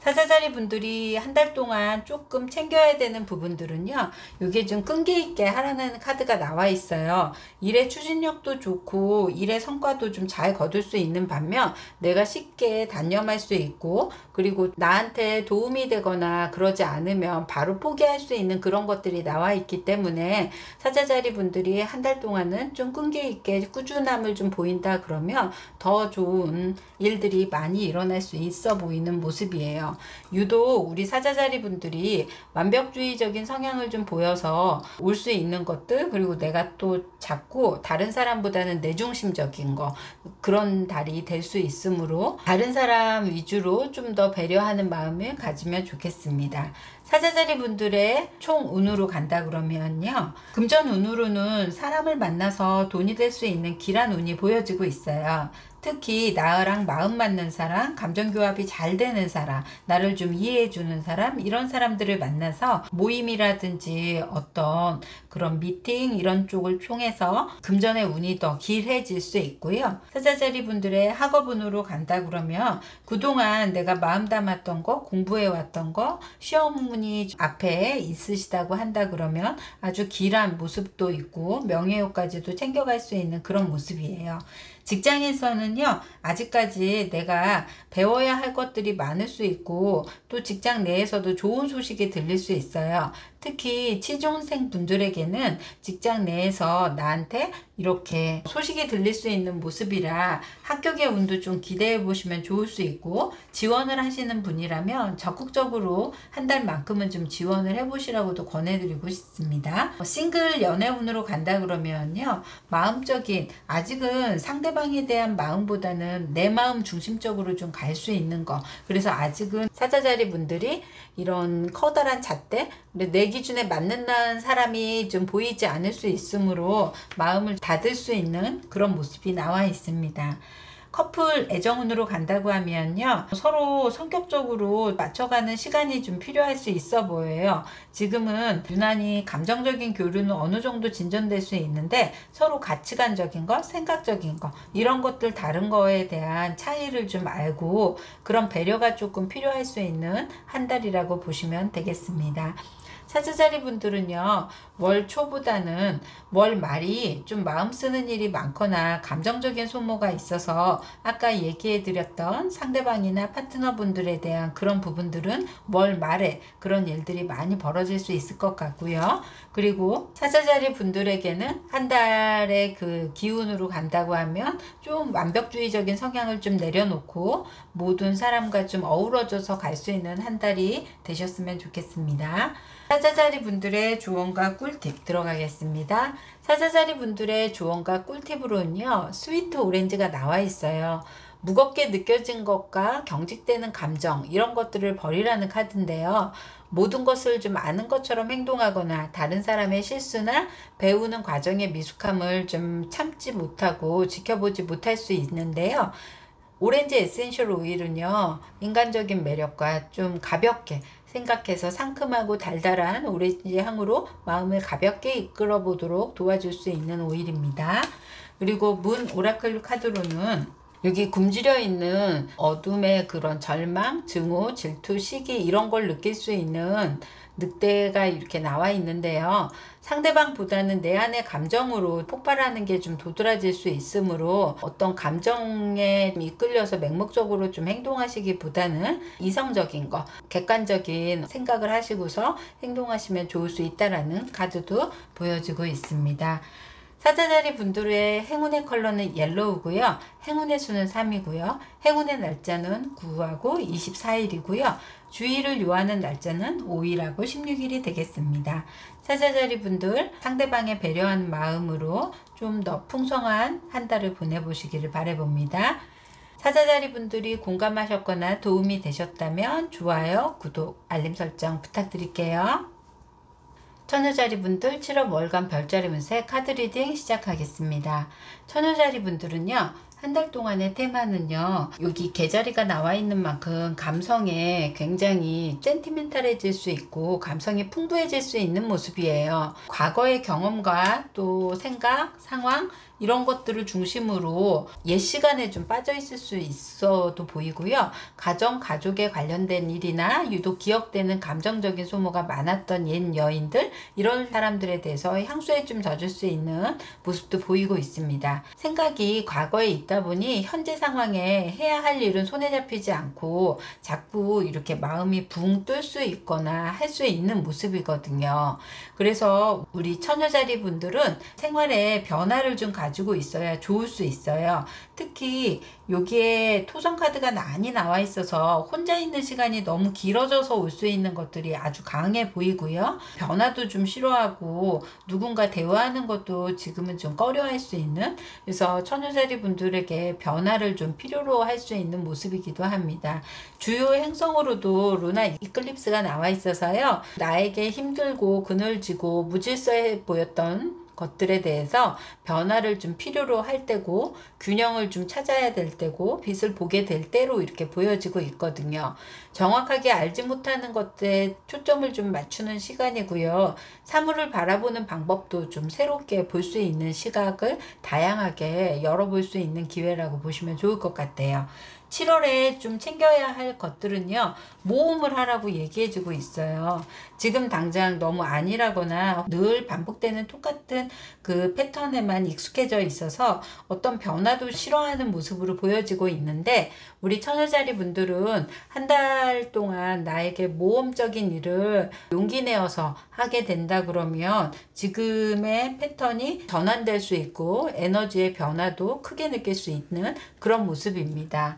사자자리 분들이 한 달 동안 조금 챙겨야 되는 부분들은요, 이게 좀 끈기 있게 하라는 카드가 나와 있어요. 일의 추진력도 좋고 일의 성과도 좀 잘 거둘 수 있는 반면 내가 쉽게 단념할 수 있고, 그리고 나한테 도움이 되거나 그러지 않으면 바로 포기할 수 있는 그런 것들이 나와 있기 때문에 사자자리 분들이 한 달 동안은 좀 끈기 있게 꾸준함을 좀 보인다 그러면 더 좋은 일들이 많이 일어날 수 있어 보이는 모습이에요. 유독 우리 사자자리 분들이 완벽주의적인 성향을 좀 보여서 올 수 있는 것들, 그리고 내가 또 자꾸 다른 사람보다는 내중심적인 거, 그런 달이 될 수 있으므로 다른 사람 위주로 좀 더 배려하는 마음을 가지면 좋겠습니다. 사자자리 분들의 총 운으로 간다 그러면요, 금전 운으로는 사람을 만나서 돈이 될 수 있는 길한 운이 보여지고 있어요. 특히 나랑 마음 맞는 사람, 감정교합이 잘 되는 사람, 나를 좀 이해해 주는 사람, 이런 사람들을 만나서 모임이라든지 어떤 그런 미팅 이런 쪽을 통해서 금전의 운이 더 길해질 수 있고요. 사자자리 분들의 학업운으로 간다 그러면 그동안 내가 마음 담았던 거, 공부해 왔던 거, 시험운이 앞에 있으시다고 한다 그러면 아주 길한 모습도 있고 명예욕까지도 챙겨갈 수 있는 그런 모습이에요. 직장에서는요, 아직까지 내가 배워야 할 것들이 많을 수 있고 또 직장 내에서도 좋은 소식이 들릴 수 있어요. 특히 취준생 분들에게는 직장 내에서 나한테 이렇게 소식이 들릴 수 있는 모습이라 합격의 운도 좀 기대해 보시면 좋을 수 있고, 지원을 하시는 분이라면 적극적으로 한 달만큼은 좀 지원을 해 보시라고도 권해드리고 싶습니다. 싱글 연애 운으로 간다 그러면요, 마음적인, 아직은 상대방에 대한 마음보다는 내 마음 중심적으로 좀 갈 수 있는 거, 그래서 아직은 사자자리 분들이 이런 커다란 잣대, 내 기준에 맞는다는 사람이 좀 보이지 않을 수 있으므로 마음을 닫을 수 있는 그런 모습이 나와 있습니다. 커플 애정운으로 간다고 하면요, 서로 성격적으로 맞춰가는 시간이 좀 필요할 수 있어 보여요. 지금은 유난히 감정적인 교류는 어느 정도 진전될 수 있는데 서로 가치관적인 것, 생각적인 것, 이런 것들 다른 거에 대한 차이를 좀 알고 그런 배려가 조금 필요할 수 있는 한 달이라고 보시면 되겠습니다. 사자자리 분들은요, 월 초보다는 월 말이 좀 마음 쓰는 일이 많거나 감정적인 소모가 있어서 아까 얘기해 드렸던 상대방이나 파트너 분들에 대한 그런 부분들은 월 말에 그런 일들이 많이 벌어질 수 있을 것 같고요. 그리고 사자자리 분들에게는 한 달의 그 기운으로 간다고 하면 좀 완벽주의적인 성향을 좀 내려놓고 모든 사람과 좀 어우러져서 갈 수 있는 한 달이 되셨으면 좋겠습니다. 사자자리 분들의 조언과 꿀팁 들어가겠습니다. 사자자리 분들의 조언과 꿀팁으로는요, 스위트 오렌지가 나와 있어요. 무겁게 느껴진 것과 경직되는 감정, 이런 것들을 버리라는 카드인데요. 모든 것을 좀 아는 것처럼 행동하거나 다른 사람의 실수나 배우는 과정의 미숙함을 좀 참지 못하고 지켜보지 못할 수 있는데요. 오렌지 에센셜 오일은요, 인간적인 매력과 좀 가볍게 생각해서 상큼하고 달달한 오렌지 향으로 마음을 가볍게 이끌어 보도록 도와줄 수 있는 오일입니다. 그리고 문 오라클 카드로는 여기 굶주려 있는 어둠의 그런 절망, 증오, 질투, 시기, 이런 걸 느낄 수 있는 늑대가 이렇게 나와 있는데요. 상대방보다는 내 안의 감정으로 폭발하는 게 좀 도드라질 수 있으므로 어떤 감정에 이끌려서 맹목적으로 좀 행동하시기보다는 이성적인 거, 객관적인 생각을 하시고서 행동하시면 좋을 수 있다라는 카드도 보여지고 있습니다. 사자자리 분들의 행운의 컬러는 옐로우고요. 행운의 수는 3이고요. 행운의 날짜는 9하고 24일이고요. 주의를 요하는 날짜는 5일하고 16일이 되겠습니다. 사자자리 분들, 상대방의 배려한 마음으로 좀 더 풍성한 한 달을 보내보시기를 바라봅니다. 사자자리 분들이 공감하셨거나 도움이 되셨다면 좋아요, 구독, 알림 설정 부탁드릴게요. 처녀자리 분들 7월 월간 별자리 운세 카드 리딩 시작하겠습니다. 처녀자리 분들은요, 한 달 동안의 테마는요, 여기 개자리가 나와 있는 만큼 감성에 굉장히 센티멘탈해질 수 있고 감성이 풍부해질 수 있는 모습이에요. 과거의 경험과 또 생각, 상황, 이런 것들을 중심으로 옛 시간에 좀 빠져 있을 수 있어도 보이고요. 가족에 관련된 일이나 유독 기억되는 감정적인 소모가 많았던 옛 여인들, 이런 사람들에 대해서 향수에 좀 젖을 수 있는 모습도 보이고 있습니다. 생각이 과거에 있다 보니 현재 상황에 해야 할 일은 손에 잡히지 않고 자꾸 이렇게 마음이 붕 뜰 수 있거나 할 수 있는 모습이거든요. 그래서 우리 처녀자리 분들은 생활에 변화를 좀 가지고 있어야 좋을 수 있어요. 특히 여기에 토성 카드가 많이 나와 있어서 혼자 있는 시간이 너무 길어져서 올 수 있는 것들이 아주 강해 보이고요. 변화도 좀 싫어하고 누군가 대화하는 것도 지금은 좀 꺼려할 수 있는, 그래서 처녀자리 분들에게 변화를 좀 필요로 할 수 있는 모습이기도 합니다. 주요 행성으로도 루나 이클립스가 나와 있어서요. 나에게 힘들고 그늘지고 무질서해 보였던 것들에 대해서 변화를 좀 필요로 할 때고, 균형을 좀 찾아야 될 때고, 빛을 보게 될 때로 이렇게 보여지고 있거든요. 정확하게 알지 못하는 것에 초점을 좀 맞추는 시간이고요. 사물을 바라보는 방법도 좀 새롭게 볼 수 있는 시각을 다양하게 열어볼 수 있는 기회라고 보시면 좋을 것 같아요. 7월에 좀 챙겨야 할 것들은요, 모험을 하라고 얘기해주고 있어요. 지금 당장 너무 안일하거나 늘 반복되는 똑같은 그 패턴에만 익숙해져 있어서 어떤 변화도 싫어하는 모습으로 보여지고 있는데, 우리 처녀자리 분들은 한 달 동안 나에게 모험적인 일을 용기 내어서 하게 된다 그러면 지금의 패턴이 전환될 수 있고 에너지의 변화도 크게 느낄 수 있는 그런 모습입니다.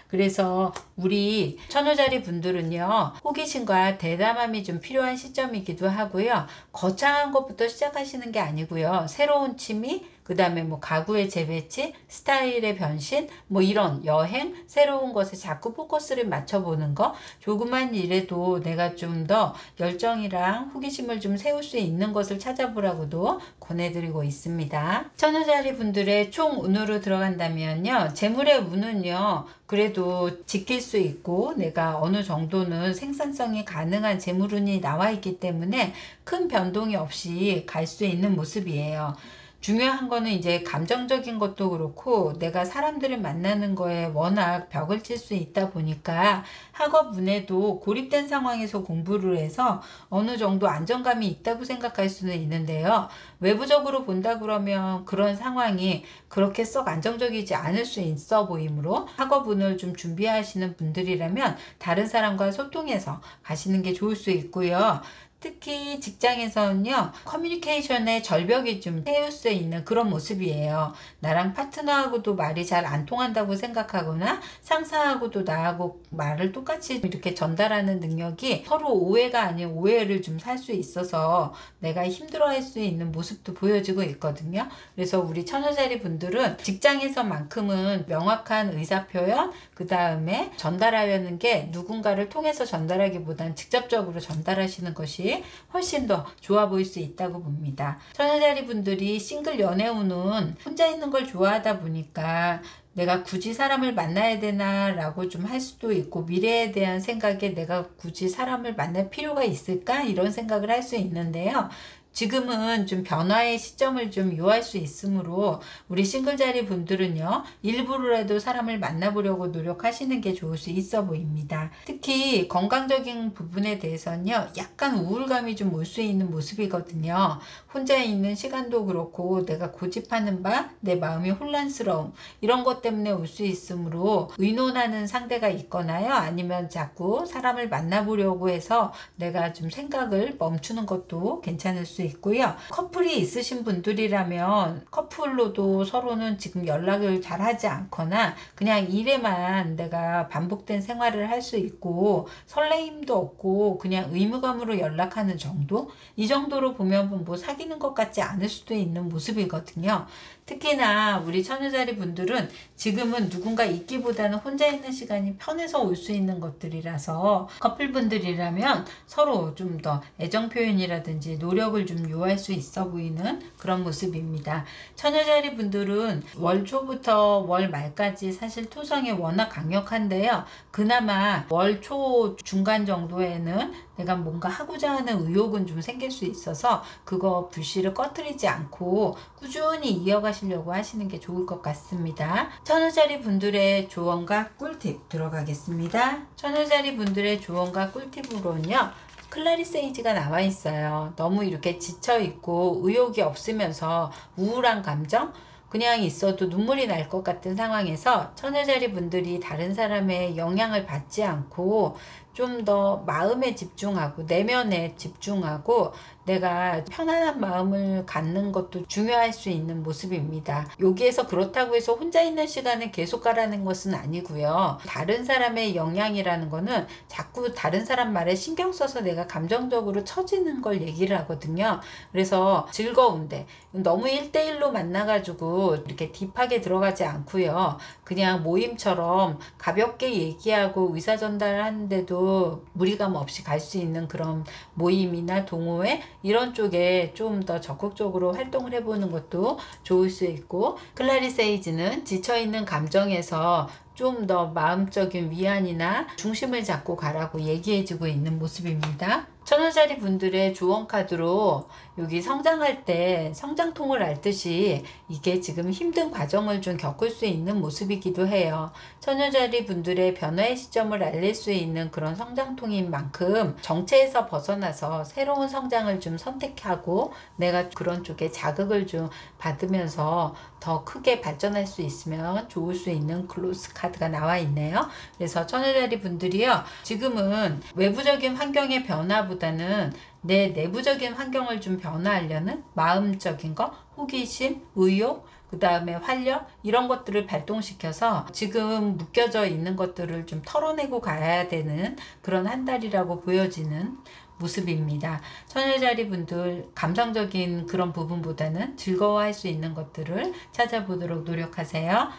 그래서 우리 처녀자리 분들은요, 호기심과 대담함이 좀 필요한 시점이기도 하고요. 거창한 것부터 시작하시는 게 아니고요. 새로운 취미, 그 다음에 뭐 가구의 재배치, 스타일의 변신, 뭐 이런 여행, 새로운 것에 자꾸 포커스를 맞춰보는 거, 조그만 일에도 내가 좀 더 열정이랑 호기심을 좀 세울 수 있는 것을 찾아보라고도 권해드리고 있습니다. 처녀자리 분들의 총 운으로 들어간다면요, 재물의 운은요, 그래도 지킬 수 있고 내가 어느 정도는 생산성이 가능한 재물운이 나와 있기 때문에 큰 변동이 없이 갈 수 있는 모습이에요. 중요한 거는 이제 감정적인 것도 그렇고 내가 사람들을 만나는 거에 워낙 벽을 칠 수 있다 보니까 학업 운에도 고립된 상황에서 공부를 해서 어느 정도 안정감이 있다고 생각할 수는 있는데요. 외부적으로 본다 그러면 그런 상황이 그렇게 썩 안정적이지 않을 수 있어 보이므로 학업 운을 좀 준비하시는 분들이라면 다른 사람과 소통해서 가시는 게 좋을 수 있고요. 특히 직장에서는요, 커뮤니케이션의 절벽이 좀 세울 수 있는 그런 모습이에요. 나랑 파트너하고도 말이 잘 안 통한다고 생각하거나 상사하고도 나하고 말을 똑같이 이렇게 전달하는 능력이 서로 오해가 아닌 오해를 좀 살 수 있어서 내가 힘들어할 수 있는 모습도 보여지고 있거든요. 그래서 우리 처녀자리 분들은 직장에서만큼은 명확한 의사표현, 그 다음에 전달하려는 게 누군가를 통해서 전달하기보단 직접적으로 전달하시는 것이 훨씬 더 좋아 보일 수 있다고 봅니다. 처녀자리 분들이 싱글 연애운은 혼자 있는 걸 좋아하다 보니까 내가 굳이 사람을 만나야 되나 라고 좀 할 수도 있고, 미래에 대한 생각에 내가 굳이 사람을 만날 필요가 있을까 이런 생각을 할 수 있는데요. 지금은 좀 변화의 시점을 좀 요할 수 있으므로 우리 싱글자리 분들은요, 일부러라도 사람을 만나보려고 노력하시는 게 좋을 수 있어 보입니다. 특히 건강적인 부분에 대해서는요, 약간 우울감이 좀 올 수 있는 모습이거든요. 혼자 있는 시간도 그렇고 내가 고집하는 바, 내 마음이 혼란스러움, 이런 것 때문에 올 수 있으므로 의논하는 상대가 있거나요, 아니면 자꾸 사람을 만나보려고 해서 내가 좀 생각을 멈추는 것도 괜찮을 수 있고요. 커플이 있으신 분들이라면 커플로도 서로는 지금 연락을 잘 하지 않거나 그냥 일에만 내가 반복된 생활을 할 수 있고 설레임도 없고 그냥 의무감으로 연락하는 정도? 이 정도로 보면 뭐 사귀는 것 같지 않을 수도 있는 모습이거든요. 특히나 우리 처녀자리 분들은 지금은 누군가 있기보다는 혼자 있는 시간이 편해서 올 수 있는 것들이라서 커플분들이라면 서로 좀 더 애정 표현이라든지 노력을 좀 좀 요할 수 있어 보이는 그런 모습입니다. 처녀자리 분들은 월 초부터 월 말까지 사실 토성이 워낙 강력한데요. 그나마 월 초 중간 정도에는 내가 뭔가 하고자 하는 의욕은 좀 생길 수 있어서 그거 불씨를 꺼트리지 않고 꾸준히 이어가시려고 하시는 게 좋을 것 같습니다. 처녀자리 분들의 조언과 꿀팁 들어가겠습니다. 처녀자리 분들의 조언과 꿀팁으로는요, 클라리세이지가 나와 있어요. 너무 이렇게 지쳐있고 의욕이 없으면서 우울한 감정, 그냥 있어도 눈물이 날 것 같은 상황에서 처녀자리 분들이 다른 사람의 영향을 받지 않고 좀 더 마음에 집중하고 내면에 집중하고 내가 편안한 마음을 갖는 것도 중요할 수 있는 모습입니다. 여기에서 그렇다고 해서 혼자 있는 시간을 계속 가라는 것은 아니고요. 다른 사람의 영향이라는 거는 자꾸 다른 사람 말에 신경 써서 내가 감정적으로 처지는 걸 얘기를 하거든요. 그래서 즐거운데 너무 1대1로 만나가지고 이렇게 딥하게 들어가지 않고요. 그냥 모임처럼 가볍게 얘기하고 의사 전달하는데도 무리감 없이 갈 수 있는 그런 모임이나 동호회 이런 쪽에 좀 더 적극적으로 활동을 해보는 것도 좋을 수 있고, 클라리세이지는 지쳐있는 감정에서 좀 더 마음적인 위안이나 중심을 잡고 가라고 얘기해주고 있는 모습입니다. 처녀자리 분들의 조언 카드로 여기 성장할 때 성장통을 앓듯이 이게 지금 힘든 과정을 좀 겪을 수 있는 모습이기도 해요. 처녀자리 분들의 변화의 시점을 알릴 수 있는 그런 성장통인 만큼 정체에서 벗어나서 새로운 성장을 좀 선택하고 내가 그런 쪽에 자극을 좀 받으면서 더 크게 발전할 수 있으면 좋을 수 있는 클로스 카드가 나와 있네요. 그래서 처녀자리 분들이요, 지금은 외부적인 환경의 변화보다는 내 내부적인 환경을 좀 변화하려는 마음적인 거, 호기심, 의욕, 그 다음에 활력 이런 것들을 발동시켜서 지금 묶여져 있는 것들을 좀 털어내고 가야 되는 그런 한 달이라고 보여지는 모습입니다. 처녀자리 분들 감성적인 그런 부분보다는 즐거워할 수 있는 것들을 찾아보도록 노력하세요.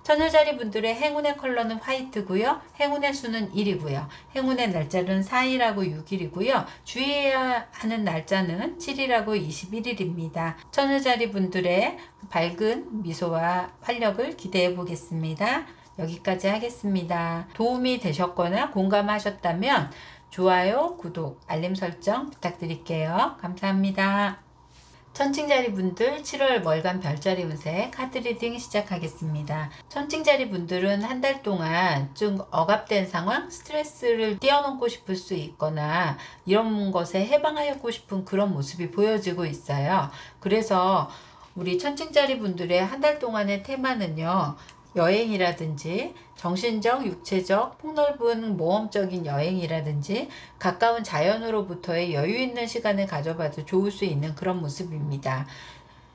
처녀자리 분들의 행운의 컬러는 화이트고요. 행운의 수는 1이고요. 행운의 날짜는 4일하고 6일이고요. 주의해야 하는 날짜는 7일하고 21일입니다. 처녀자리 분들의 밝은 미소와 활력을 기대해 보겠습니다. 여기까지 하겠습니다. 도움이 되셨거나 공감하셨다면 좋아요, 구독, 알림 설정 부탁드릴게요. 감사합니다. 천칭자리 분들 7월 월간 별자리 운세 카드 리딩 시작하겠습니다. 천칭자리 분들은 한 달 동안 좀 억압된 상황, 스트레스를 뛰어넘고 싶을 수 있거나 이런 것에 해방하고 싶은 그런 모습이 보여지고 있어요. 그래서 우리 천칭자리 분들의 한 달 동안의 테마는요, 여행이라든지 정신적, 육체적, 폭넓은 모험적인 여행이라든지 가까운 자연으로부터의 여유 있는 시간을 가져봐도 좋을 수 있는 그런 모습입니다.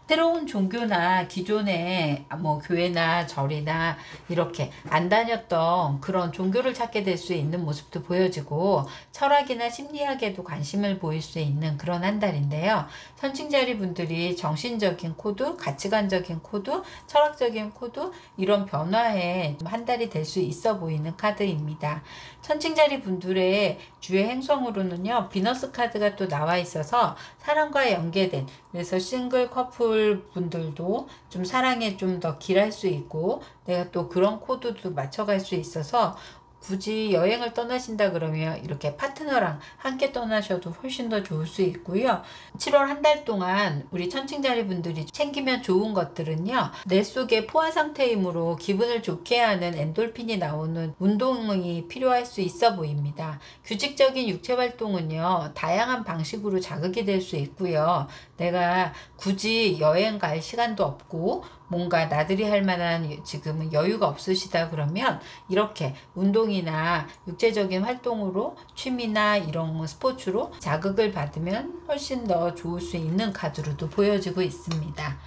새로운 종교나 기존의 교회나 절이나 이렇게 안 다녔던 그런 종교를 찾게 될 수 있는 모습도 보여지고, 철학이나 심리학에도 관심을 보일 수 있는 그런 한 달인데요. 천칭자리 분들이 정신적인 코드, 가치관적인 코드, 철학적인 코드 이런 변화에 한 달이 될 수 있어 보이는 카드입니다. 천칭자리 분들의 주의 행성으로는요, 비너스 카드가 또 나와 있어서 사랑과 연계된, 그래서 싱글 커플 분들도 좀 사랑에 좀 더 길할 수 있고 내가 또 그런 코드도 맞춰갈 수 있어서 굳이 여행을 떠나신다 그러면 이렇게 파트너랑 함께 떠나셔도 훨씬 더 좋을 수 있고요. 7월 한 달 동안 우리 천칭자리 분들이 챙기면 좋은 것들은요, 뇌 속의 포화 상태이므로 기분을 좋게 하는 엔돌핀이 나오는 운동이 필요할 수 있어 보입니다. 규칙적인 육체 활동은요, 다양한 방식으로 자극이 될 수 있고요. 내가 굳이 여행 갈 시간도 없고 뭔가 나들이 할 만한 지금은 여유가 없으시다 그러면 이렇게 운동이나 육체적인 활동으로, 취미나 이런 스포츠로 자극을 받으면 훨씬 더 좋을 수 있는 카드로도 보여지고 있습니다.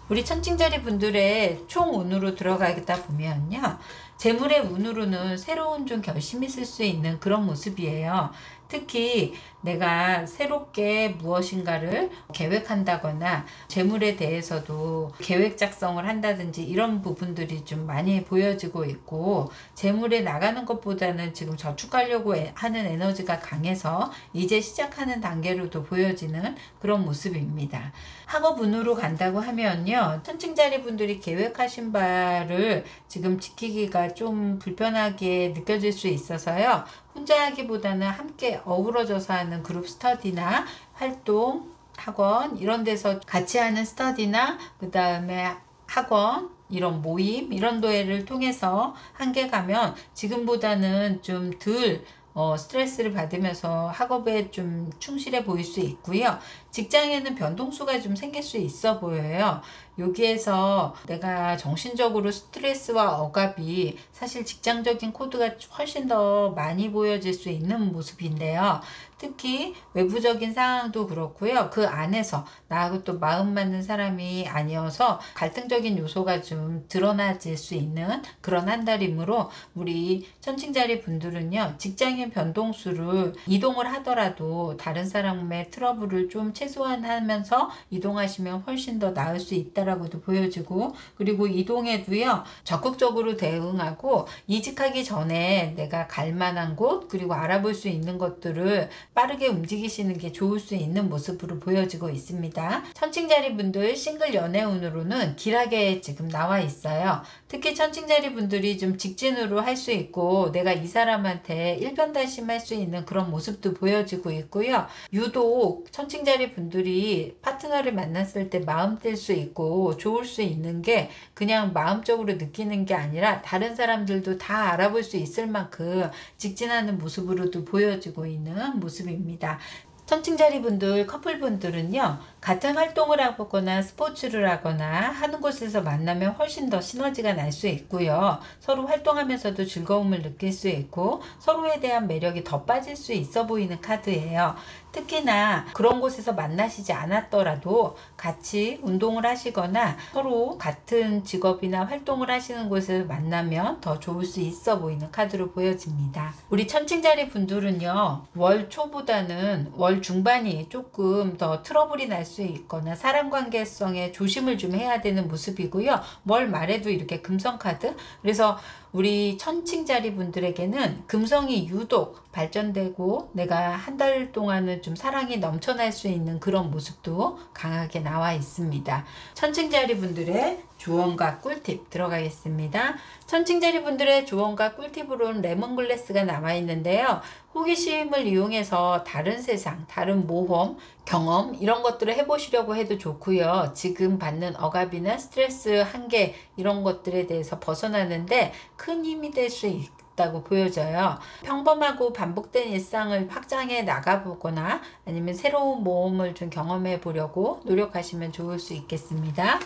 우리 천칭자리 분들의 총 운으로 들어가다 보면요, 재물의 운으로는 새로운 좀 결심이 있을 수 있는 그런 모습이에요. 특히 내가 새롭게 무엇인가를 계획한다거나 재물에 대해서도 계획 작성을 한다든지 이런 부분들이 좀 많이 보여지고 있고, 재물에 나가는 것보다는 지금 저축하려고 하는 에너지가 강해서 이제 시작하는 단계로도 보여지는 그런 모습입니다. 학업 운으로 간다고 하면요, 천칭자리 분들이 계획하신 바를 지금 지키기가 좀 불편하게 느껴질 수 있어서요, 혼자 하기보다는 함께 어우러져서 하는 그룹 스터디나 활동, 학원 이런 데서 같이 하는 스터디나 그 다음에 학원 이런 모임 이런 도회를 통해서 함께 가면 지금보다는 좀 덜 스트레스를 받으면서 학업에 좀 충실해 보일 수 있고요. 직장에는 변동수가 좀 생길 수 있어 보여요. 여기에서 내가 정신적으로 스트레스와 억압이 사실 직장적인 코드가 훨씬 더 많이 보여질 수 있는 모습인데요. 특히 외부적인 상황도 그렇고요. 그 안에서 나하고 또 마음 맞는 사람이 아니어서 갈등적인 요소가 좀 드러나질 수 있는 그런 한 달이므로 우리 천칭자리 분들은요, 직장인 변동수를 이동을 하더라도 다른 사람의 트러블을 좀 최소화하면서 이동하시면 훨씬 더 나을 수 있다라고도 보여지고, 그리고 이동에도요 적극적으로 대응하고 이직하기 전에 내가 갈 만한 곳 그리고 알아볼 수 있는 것들을 빠르게 움직이시는 게 좋을 수 있는 모습으로 보여지고 있습니다. 천칭자리 분들 싱글 연애 운으로는 길하게 지금 나와 있어요. 특히 천칭자리 분들이 좀 직진으로 할 수 있고 내가 이 사람한테 일편단심할 수 있는 그런 모습도 보여지고 있고요. 유독 천칭자리 분들이 파트너를 만났을 때 마음 뗄 수 있고 좋을 수 있는 게 그냥 마음적으로 느끼는 게 아니라 다른 사람들도 다 알아볼 수 있을 만큼 직진하는 모습으로도 보여지고 있는 모습입니다. 천칭자리 분들, 커플분들은요, 같은 활동을 하거나 스포츠를 하거나 하는 곳에서 만나면 훨씬 더 시너지가 날 수 있고요. 서로 활동하면서도 즐거움을 느낄 수 있고 서로에 대한 매력이 더 빠질 수 있어 보이는 카드예요. 특히나 그런 곳에서 만나시지 않았더라도 같이 운동을 하시거나 서로 같은 직업이나 활동을 하시는 곳에서 만나면 더 좋을 수 있어 보이는 카드로 보여집니다. 우리 천칭자리 분들은요, 월 초보다는 월 중반이 조금 더 트러블이 날 수 있거나 사람관계성에 조심을 좀 해야 되는 모습이고요. 월 말에도 이렇게 금성 카드, 그래서 우리 천칭자리 분들에게는 금성이 유독 발전되고 내가 한 달 동안은 좀 사랑이 넘쳐날 수 있는 그런 모습도 강하게 나와 있습니다. 천칭자리 분들의 조언과 꿀팁 들어가겠습니다. 천칭자리 분들의 조언과 꿀팁으로는 레몬글래스가 남아 있는데요. 호기심을 이용해서 다른 세상, 다른 모험, 경험 이런 것들을 해보시려고 해도 좋고요. 지금 받는 억압이나 스트레스, 한계 이런 것들에 대해서 벗어나는데 큰 힘이 될 수 있다고 보여져요. 평범하고 반복된 일상을 확장해 나가보거나 아니면 새로운 모험을 좀 경험해 보려고 노력하시면 좋을 수 있겠습니다.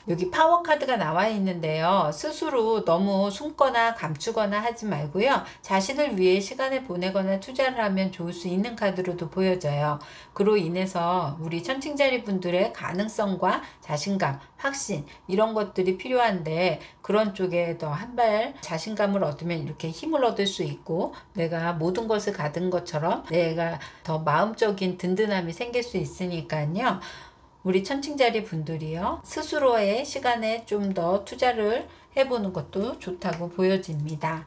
여기 파워 카드가 나와 있는데요. 스스로 너무 숨거나 감추거나 하지 말고요. 자신을 위해 시간을 보내거나 투자를 하면 좋을 수 있는 카드로도 보여져요. 그로 인해서 우리 천칭자리 분들의 가능성과 자신감, 확신 이런 것들이 필요한데 그런 쪽에 더 한 발 자신감을 얻으면 이렇게 힘을 얻을 수 있고 내가 모든 것을 가진 것처럼 내가 더 마음적인 든든함이 생길 수 있으니까요. 우리 천칭자리 분들이요, 스스로의 시간에 좀 더 투자를 해보는 것도 좋다고 보여집니다.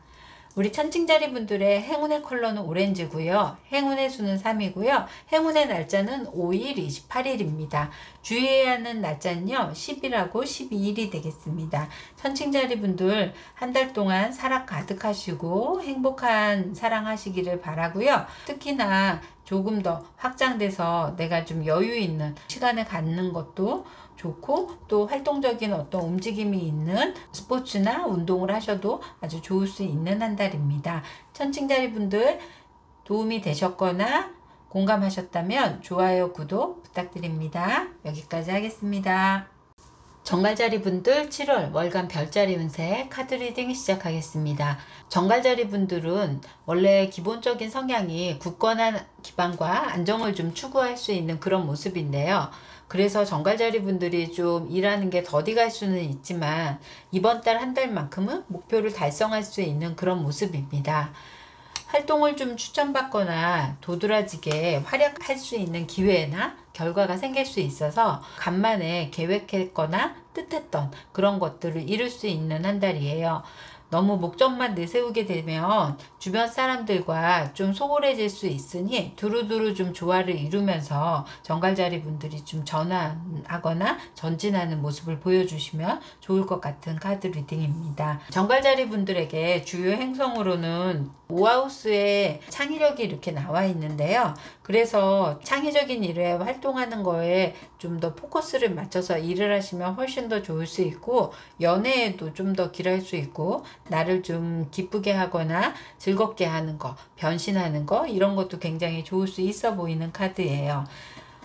우리 천칭자리 분들의 행운의 컬러는 오렌지고요. 행운의 수는 3이고요. 행운의 날짜는 5일, 28일입니다. 주의해야 하는 날짜는요, 10일하고 12일이 되겠습니다. 천칭자리 분들 한 달 동안 사랑 가득하시고 행복한 사랑하시기를 바라고요. 특히나 조금 더 확장돼서 내가 좀 여유 있는 시간을 갖는 것도 좋고 또 활동적인 어떤 움직임이 있는 스포츠나 운동을 하셔도 아주 좋을 수 있는 한 달입니다. 천칭자리 분들 도움이 되셨거나 공감하셨다면 좋아요, 구독 부탁드립니다. 여기까지 하겠습니다. 정갈자리 분들 7월 월간 별자리 운세 카드 리딩 시작하겠습니다. 정갈자리 분들은 원래 기본적인 성향이 굳건한 기반과 안정을 좀 추구할 수 있는 그런 모습인데요. 그래서 정갈자리 분들이 좀 일하는 게 더디 갈 수는 있지만 이번 달 한 달만큼은 목표를 달성할 수 있는 그런 모습입니다. 활동을 좀 추천받거나 도드라지게 활약할 수 있는 기회나 결과가 생길 수 있어서 간만에 계획했거나 뜻했던 그런 것들을 이룰 수 있는 한 달이에요. 너무 목적만 내세우게 되면 주변 사람들과 좀 소홀해질 수 있으니 두루두루 좀 조화를 이루면서 정갈자리 분들이 좀 전환하거나 전진하는 모습을 보여주시면 좋을 것 같은 카드 리딩입니다. 정갈자리 분들에게 주요 행성으로는 오하우스에 창의력이 이렇게 나와 있는데요. 그래서 창의적인 일에 활동하는 거에 좀 더 포커스를 맞춰서 일을 하시면 훨씬 더 좋을 수 있고, 연애에도 좀 더 길할 수 있고, 나를 좀 기쁘게 하거나 즐겁게 하는 거, 변신하는 거, 이런 것도 굉장히 좋을 수 있어 보이는 카드예요.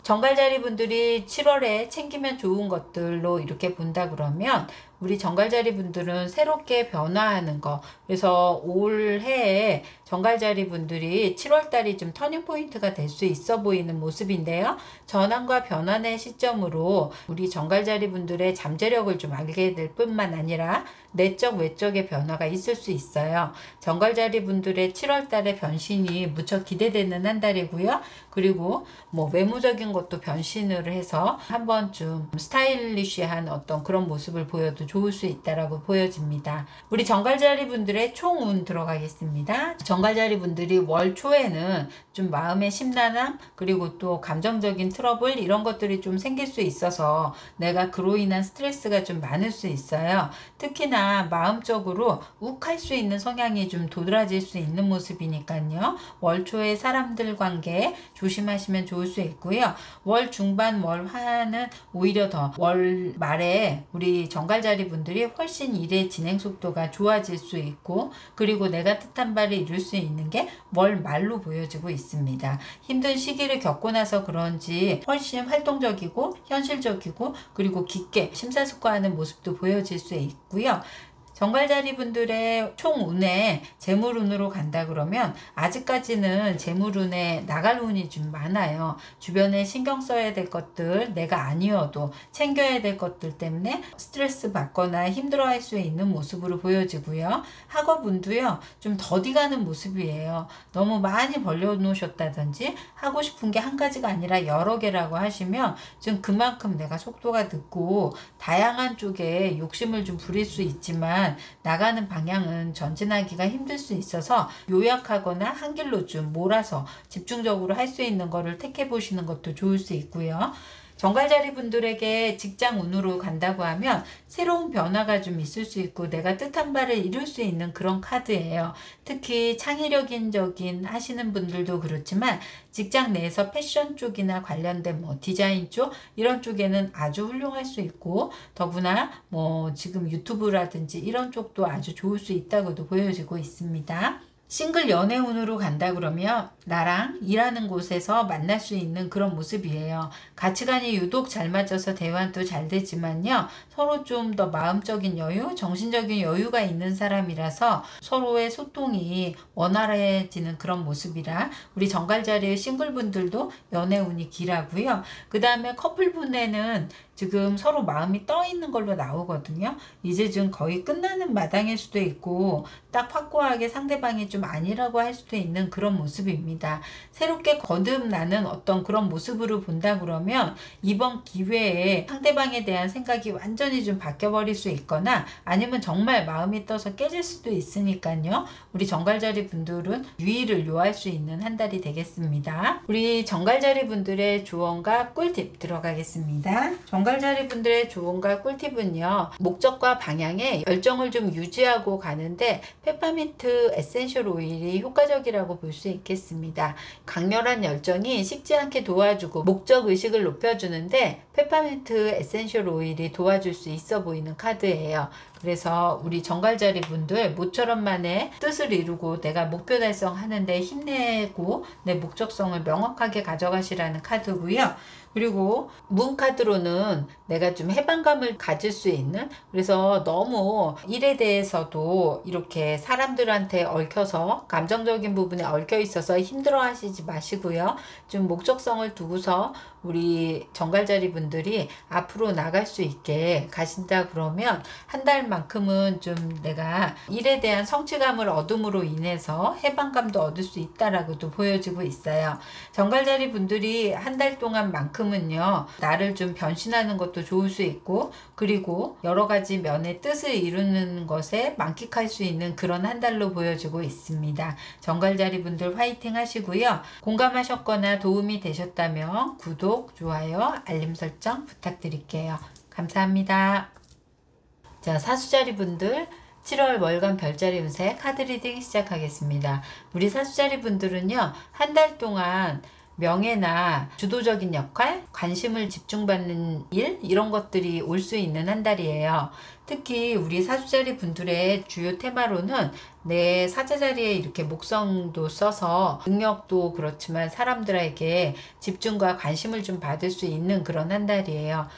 정갈자리 분들이 7월에 챙기면 좋은 것들로 이렇게 본다 그러면 우리 정갈자리 분들은 새롭게 변화하는 거, 그래서 올해에 정갈자리 분들이 7월달이 좀 터닝포인트가 될 수 있어 보이는 모습인데요. 전환과 변환의 시점으로 우리 정갈자리 분들의 잠재력을 좀 알게 될 뿐만 아니라 내적 외적의 변화가 있을 수 있어요. 정갈자리 분들의 7월달의 변신이 무척 기대되는 한 달이고요. 그리고 뭐 외모적인 것도 변신을 해서 한번 좀 스타일리시한 어떤 그런 모습을 보여도 좋을 수 있다라고 보여집니다. 우리 정갈자리 분들의 총운 들어가겠습니다. 정갈자리 분들이 월 초에는 좀 마음의 심란함, 그리고 또 감정적인 트러블, 이런 것들이 좀 생길 수 있어서 내가 그로 인한 스트레스가 좀 많을 수 있어요. 특히나 마음적으로 욱할 수 있는 성향이 좀 도드라질 수 있는 모습이니까요. 월 초에 사람들 관계 조심하시면 좋을 수 있고요. 월 중반, 월 하는 오히려 더 월 말에 우리 정갈자리 분들이 훨씬 일의 진행 속도가 좋아질 수 있고, 그리고 내가 뜻한 바를 이룰 수 있는 게 월 말로 보여지고 있습니다. 힘든 시기를 겪고 나서 그런지 훨씬 활동적이고 현실적이고 그리고 깊게 심사숙고하는 모습도 보여질 수 있고요. 정갈자리 분들의 총운에 재물운으로 간다 그러면 아직까지는 재물운에 나갈 운이 좀 많아요. 주변에 신경 써야 될 것들, 내가 아니어도 챙겨야 될 것들 때문에 스트레스 받거나 힘들어할 수 있는 모습으로 보여지고요. 학업운도요, 좀 더디 가는 모습이에요. 너무 많이 벌려놓으셨다든지 하고 싶은 게 한 가지가 아니라 여러 개라고 하시면 좀 그만큼 내가 속도가 늦고 다양한 쪽에 욕심을 좀 부릴 수 있지만 나가는 방향은 전진하기가 힘들 수 있어서 요약하거나 한 길로 좀 몰아서 집중적으로 할 수 있는 거를 택해 보시는 것도 좋을 수 있고요. 정갈자리 분들에게 직장 운으로 간다고 하면 새로운 변화가 좀 있을 수 있고 내가 뜻한 바를 이룰 수 있는 그런 카드예요. 특히 창의력적인 하시는 분들도 그렇지만 직장 내에서 패션 쪽이나 관련된 뭐 디자인 쪽, 이런 쪽에는 아주 훌륭할 수 있고, 더구나 뭐 지금 유튜브라든지 이런 쪽도 아주 좋을 수 있다고도 보여지고 있습니다. 싱글 연애운으로 간다 그러면 나랑 일하는 곳에서 만날 수 있는 그런 모습이에요. 가치관이 유독 잘 맞아서 대화도 잘 되지만요, 서로 좀 더 마음적인 여유, 정신적인 여유가 있는 사람이라서 서로의 소통이 원활해지는 그런 모습이라 우리 정갈자리의 싱글분들도 연애운이 길하고요. 그 다음에 커플분에는 지금 서로 마음이 떠 있는 걸로 나오거든요. 이제 좀 거의 끝나는 마당일 수도 있고 딱 확고하게 상대방이 좀 아니라고 할 수도 있는 그런 모습입니다. 새롭게 거듭나는 어떤 그런 모습으로 본다 그러면 이번 기회에 상대방에 대한 생각이 완전히 좀 바뀌어버릴 수 있거나 아니면 정말 마음이 떠서 깨질 수도 있으니까요. 우리 정갈자리 분들은 유의를 요할 수 있는 한 달이 되겠습니다. 우리 정갈자리 분들의 조언과 꿀팁 들어가겠습니다. 정갈자리 분들의 조언과 꿀팁은요, 목적과 방향에 열정을 좀 유지하고 가는데 페퍼민트 에센셜 오일이 효과적이라고 볼 수 있겠습니다. 강렬한 열정이 식지 않게 도와주고 목적 의식을 높여주는데 페퍼민트 에센셜 오일이 도와줄 수 있어 보이는 카드예요. 그래서 우리 정갈자리 분들 모처럼만의 뜻을 이루고 내가 목표 달성하는데 힘내고 내 목적성을 명확하게 가져가시라는 카드고요. 그리고 문 카드로는 내가 좀 해방감을 가질 수 있는, 그래서 너무 일에 대해서도 이렇게 사람들한테 얽혀서 감정적인 부분에 얽혀 있어서 힘들어 하시지 마시고요. 좀 목적성을 두고서 우리 정갈자리 분들이 앞으로 나갈 수 있게 가신다 그러면 한 달만큼은 좀 내가 일에 대한 성취감을 얻음으로 인해서 해방감도 얻을 수 있다라고도 보여지고 있어요. 정갈자리 분들이 한 달 동안만큼은요, 나를 좀 변신하는 것도 좋을 수 있고, 그리고 여러 가지 면의 뜻을 이루는 것에 만끽할 수 있는 그런 한 달로 보여지고 있습니다. 정갈자리 분들 화이팅 하시고요. 공감하셨거나 도움이 되셨다면 구독, 좋아요, 알림 설정 부탁드릴게요. 감사합니다. 자, 사수자리 분들 7월 월간 별자리 운세 카드 리딩 시작하겠습니다. 우리 사수자리 분들은요, 한 달 동안 명예나 주도적인 역할, 관심을 집중받는 일, 이런 것들이 올 수 있는 한 달이에요. 특히 우리 사주자리 분들의 주요 테마로는 내 사자자리에 이렇게 목성도 써서 능력도 그렇지만 사람들에게 집중과 관심을 좀 받을 수 있는 그런 한 달이에요.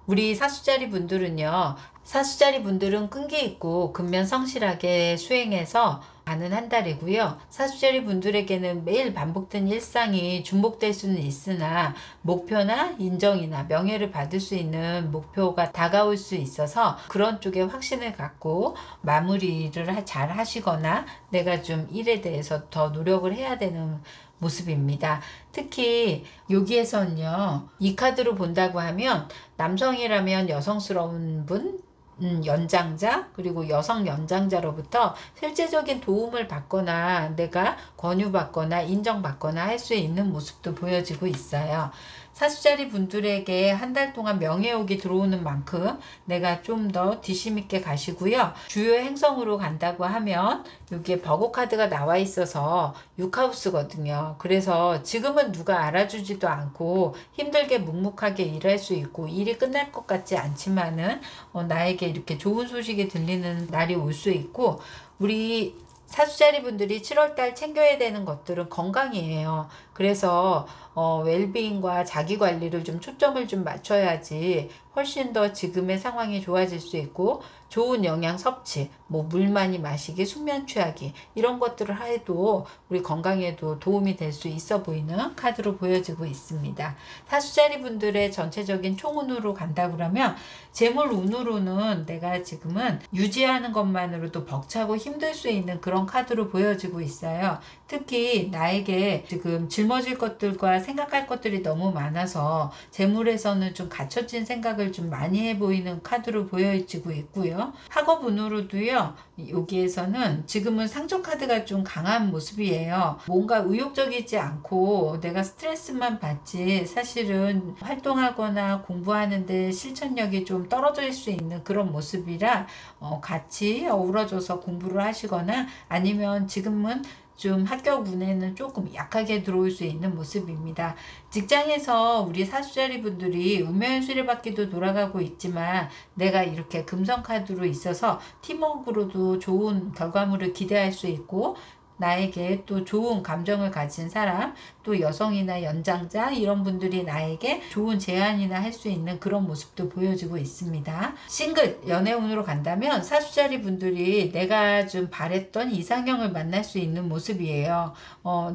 우리 사수자리 분들은요, 사수자리 분들은 끈기 있고 근면 성실하게 수행해서 가는 한 달이고요. 사수자리 분들에게는 매일 반복된 일상이 중복될 수는 있으나 목표나 인정이나 명예를 받을 수 있는 목표가 다가올 수 있어서 그런 쪽에 확신을 갖고 마무리를 잘 하시거나 내가 좀 일에 대해서 더 노력을 해야 되는 모습입니다. 특히 여기에서는요, 이 카드로 본다고 하면 남성이라면 여성스러운 분, 연장자, 그리고 여성 연장자로부터 실제적인 도움을 받거나 내가 권유받거나 인정받거나 할 수 있는 모습도 보여지고 있어요. 사수자리 분들에게 한 달 동안 명예욕이 들어오는 만큼 내가 좀 더 뒷심 있게 가시고요. 주요 행성으로 간다고 하면 여기에 버거 카드가 나와 있어서 6하우스거든요. 그래서 지금은 누가 알아주지도 않고 힘들게 묵묵하게 일할 수 있고 일이 끝날 것 같지 않지만은 나에게 이렇게 좋은 소식이 들리는 날이 올 수 있고, 우리 사수자리 분들이 7월달 챙겨야 되는 것들은 건강이에요. 그래서 웰빙과 자기관리를 좀 초점을 좀 맞춰야지 훨씬 더 지금의 상황이 좋아질 수 있고, 좋은 영양 섭취, 뭐 물 많이 마시기, 숙면 취하기, 이런 것들을 해도 우리 건강에도 도움이 될 수 있어 보이는 카드로 보여지고 있습니다. 사수자리 분들의 전체적인 총운으로 간다 그러면 재물 운으로는 내가 지금은 유지하는 것만으로도 벅차고 힘들 수 있는 그런 카드로 보여지고 있어요. 특히 나에게 지금 짊어질 것들과 생각할 것들이 너무 많아서 재물에서는 좀 갇혀진 생각을 좀 많이 해 보이는 카드로 보여지고 있고요. 학업 운으로도요, 여기에서는 지금은 상처 카드가 좀 강한 모습이에요. 뭔가 의욕적이지 않고 내가 스트레스만 받지 사실은 활동하거나 공부하는데 실천력이 좀 떨어질 수 있는 그런 모습이라 같이 어우러져서 공부를 하시거나 아니면 지금은 좀 합격 운에는 조금 약하게 들어올 수 있는 모습입니다. 직장에서 우리 사수자리 분들이 운명의 수레바퀴도 돌아가고 있지만 내가 이렇게 금성 카드로 있어서 팀워크로도 좋은 결과물을 기대할 수 있고, 나에게 또 좋은 감정을 가진 사람, 또 여성이나 연장자 이런 분들이 나에게 좋은 제안이나 할 수 있는 그런 모습도 보여지고 있습니다. 싱글 연애운으로 간다면 사수자리 분들이 내가 좀 바랬던 이상형을 만날 수 있는 모습이에요.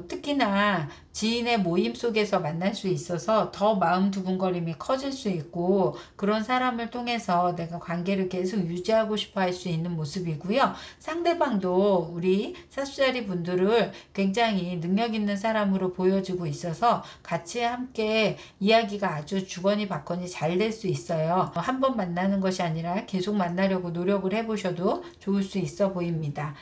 특히나 지인의 모임 속에서 만날 수 있어서 더 마음 두근거림이 커질 수 있고, 그런 사람을 통해서 내가 관계를 계속 유지하고 싶어 할 수 있는 모습이고요. 상대방도 우리 사수자리 분들을 굉장히 능력 있는 사람으로 보여지고 있어서 같이 함께 이야기가 아주 주거니 받거니 잘 될 수 있어요. 한 번 만나는 것이 아니라 계속 만나려고 노력을 해보셔도 좋을 수 있어 보입니다.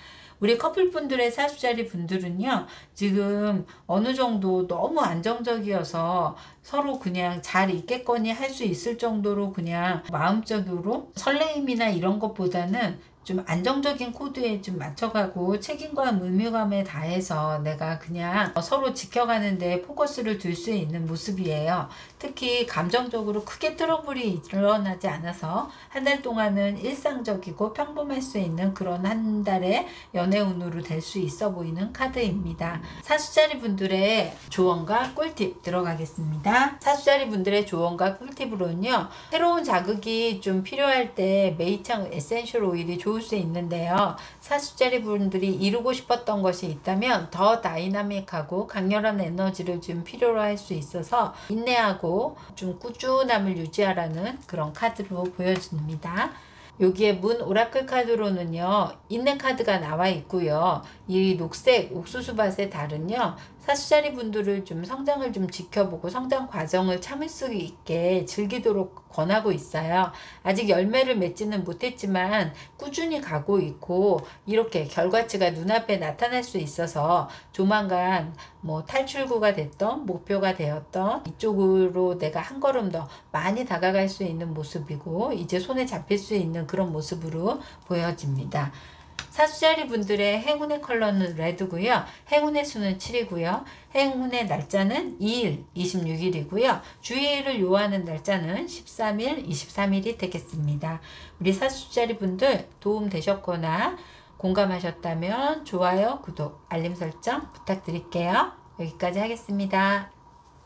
우리 커플분들의 사수자리 분들은요, 지금 어느 정도 너무 안정적이어서 서로 그냥 잘 있겠거니 할 수 있을 정도로 그냥 마음적으로 설레임이나 이런 것보다는 좀 안정적인 코드에 좀 맞춰가고 책임감, 의무감에 다해서 내가 그냥 서로 지켜가는데 포커스를 둘 수 있는 모습이에요. 특히 감정적으로 크게 트러블이 일어나지 않아서 한 달 동안은 일상적이고 평범할 수 있는 그런 한 달의 연애 운으로 될 수 있어 보이는 카드입니다. 사수자리 분들의 조언과 꿀팁 들어가겠습니다. 사수자리 분들의 조언과 꿀팁으로는요, 새로운 자극이 좀 필요할 때 메이창 에센셜 오일이 좋을 수 있는데요, 사수자리 분들이 이루고 싶었던 것이 있다면 더 다이나믹하고 강렬한 에너지를 좀 필요로 할 수 있어서 인내하고 좀 꾸준함을 유지하라는 그런 카드로 보여집니다. 여기에 문 오라클 카드로는요, 인내 카드가 나와 있고요. 이 녹색 옥수수밭의 달은요, 사수자리 분들을 좀 성장을 좀 지켜보고 성장 과정을 참을 수 있게 즐기도록 권하고 있어요. 아직 열매를 맺지는 못했지만 꾸준히 가고 있고 이렇게 결과치가 눈앞에 나타날 수 있어서 조만간 뭐 탈출구가 됐던 목표가 되었던 이쪽으로 내가 한 걸음 더 많이 다가갈 수 있는 모습이고 이제 손에 잡힐 수 있는 그런 모습으로 보여집니다. 사수자리 분들의 행운의 컬러는 레드고요. 행운의 수는 7이고요. 행운의 날짜는 2일, 26일이고요. 주의를 요하는 날짜는 13일, 23일이 되겠습니다. 우리 사수자리 분들 도움 되셨거나 공감하셨다면 좋아요, 구독, 알림 설정 부탁드릴게요. 여기까지 하겠습니다.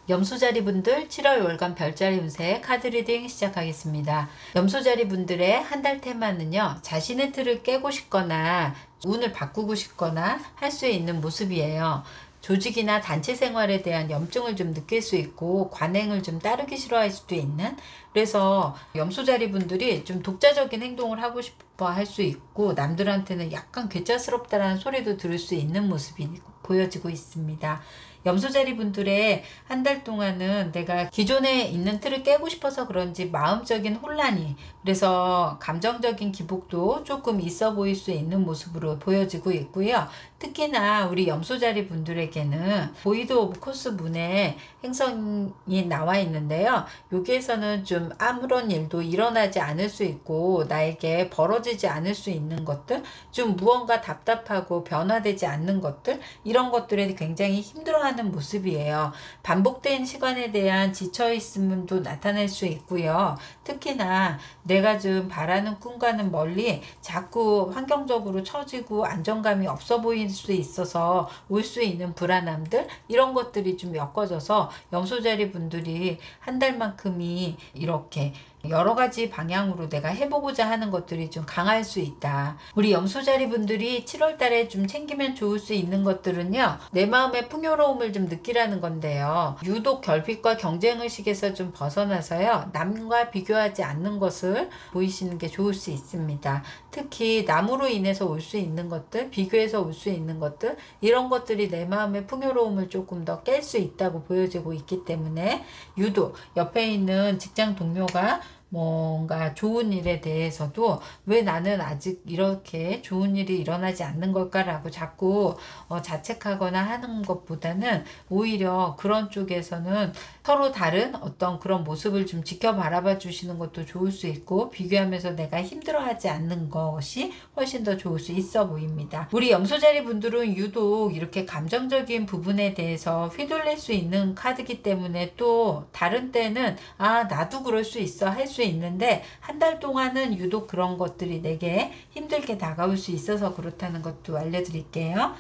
염소자리 분들 7월 월간 별자리 운세 카드 리딩 시작하겠습니다. 염소자리 분들의 한 달 테마는요, 자신의 틀을 깨고 싶거나 운을 바꾸고 싶거나 할 수 있는 모습이에요. 조직이나 단체 생활에 대한 염증을 좀 느낄 수 있고 관행을 좀 따르기 싫어할 수도 있는, 그래서 염소자리 분들이 좀 독자적인 행동을 하고 싶어 할 수 있고 남들한테는 약간 괴짜스럽다라는 소리도 들을 수 있는 모습이 보여지고 있습니다. 염소자리 분들의 한 달 동안은 내가 기존에 있는 틀을 깨고 싶어서 그런지 마음적인 혼란이, 그래서 감정적인 기복도 조금 있어 보일 수 있는 모습으로 보여지고 있고요. 특히나 우리 염소자리 분들에게는 보이드 오브 코스 문에 행성이 나와 있는데요. 여기에서는 좀 아무런 일도 일어나지 않을 수 있고 나에게 벌어지지 않을 수 있는 것들, 좀 무언가 답답하고 변화되지 않는 것들, 이런 것들에 굉장히 힘들어하는 모습이에요. 반복된 시간에 대한 지쳐있음도 나타날 수 있고요. 특히나 내가 좀 바라는 꿈과는 멀리 자꾸 환경적으로 처지고 안정감이 없어 보일 수 있어서 올 수 있는 불안함들, 이런 것들이 좀 엮어져서 염소자리 분들이 한 달만큼이 이렇게 여러 가지 방향으로 내가 해보고자 하는 것들이 좀 강할 수 있다. 우리 염소자리 분들이 7월 달에 좀 챙기면 좋을 수 있는 것들은요, 내 마음의 풍요로움을 좀 느끼라는 건데요. 유독 결핍과 경쟁의식에서 좀 벗어나서요, 남과 비교하지 않는 것을 보이시는 게 좋을 수 있습니다. 특히 남으로 인해서 올 수 있는 것들, 비교해서 올 수 있는 것들, 이런 것들이 내 마음의 풍요로움을 조금 더 깰 수 있다고 보여지고 있기 때문에 유독 옆에 있는 직장 동료가 뭔가 좋은 일에 대해서도 왜 나는 아직 이렇게 좋은 일이 일어나지 않는 걸까라고 자꾸 자책하거나 하는 것보다는 오히려 그런 쪽에서는 서로 다른 어떤 그런 모습을 좀 지켜 바라봐 주시는 것도 좋을 수 있고, 비교하면서 내가 힘들어하지 않는 것이 훨씬 더 좋을 수 있어 보입니다. 우리 염소자리 분들은 유독 이렇게 감정적인 부분에 대해서 휘둘릴 수 있는 카드이기 때문에 또 다른 때는 아 나도 그럴 수 있어 할 수 있는데 한 달 동안은 유독 그런 것들이 내게 힘들게 다가올 수 있어서 그렇다는 것도 알려드릴게요.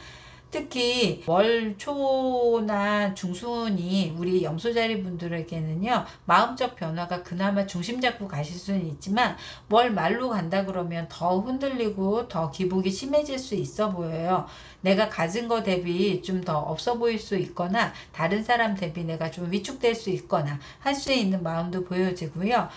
특히 월 초나 중순이 우리 염소자리 분들에게는요, 마음적 변화가 그나마 중심 잡고 가실 수는 있지만 월 말로 간다 그러면 더 흔들리고 더 기복이 심해질 수 있어 보여요. 내가 가진 거 대비 좀 더 없어 보일 수 있거나 다른 사람 대비 내가 좀 위축될 수 있거나 할 수 있는 마음도 보여지고요.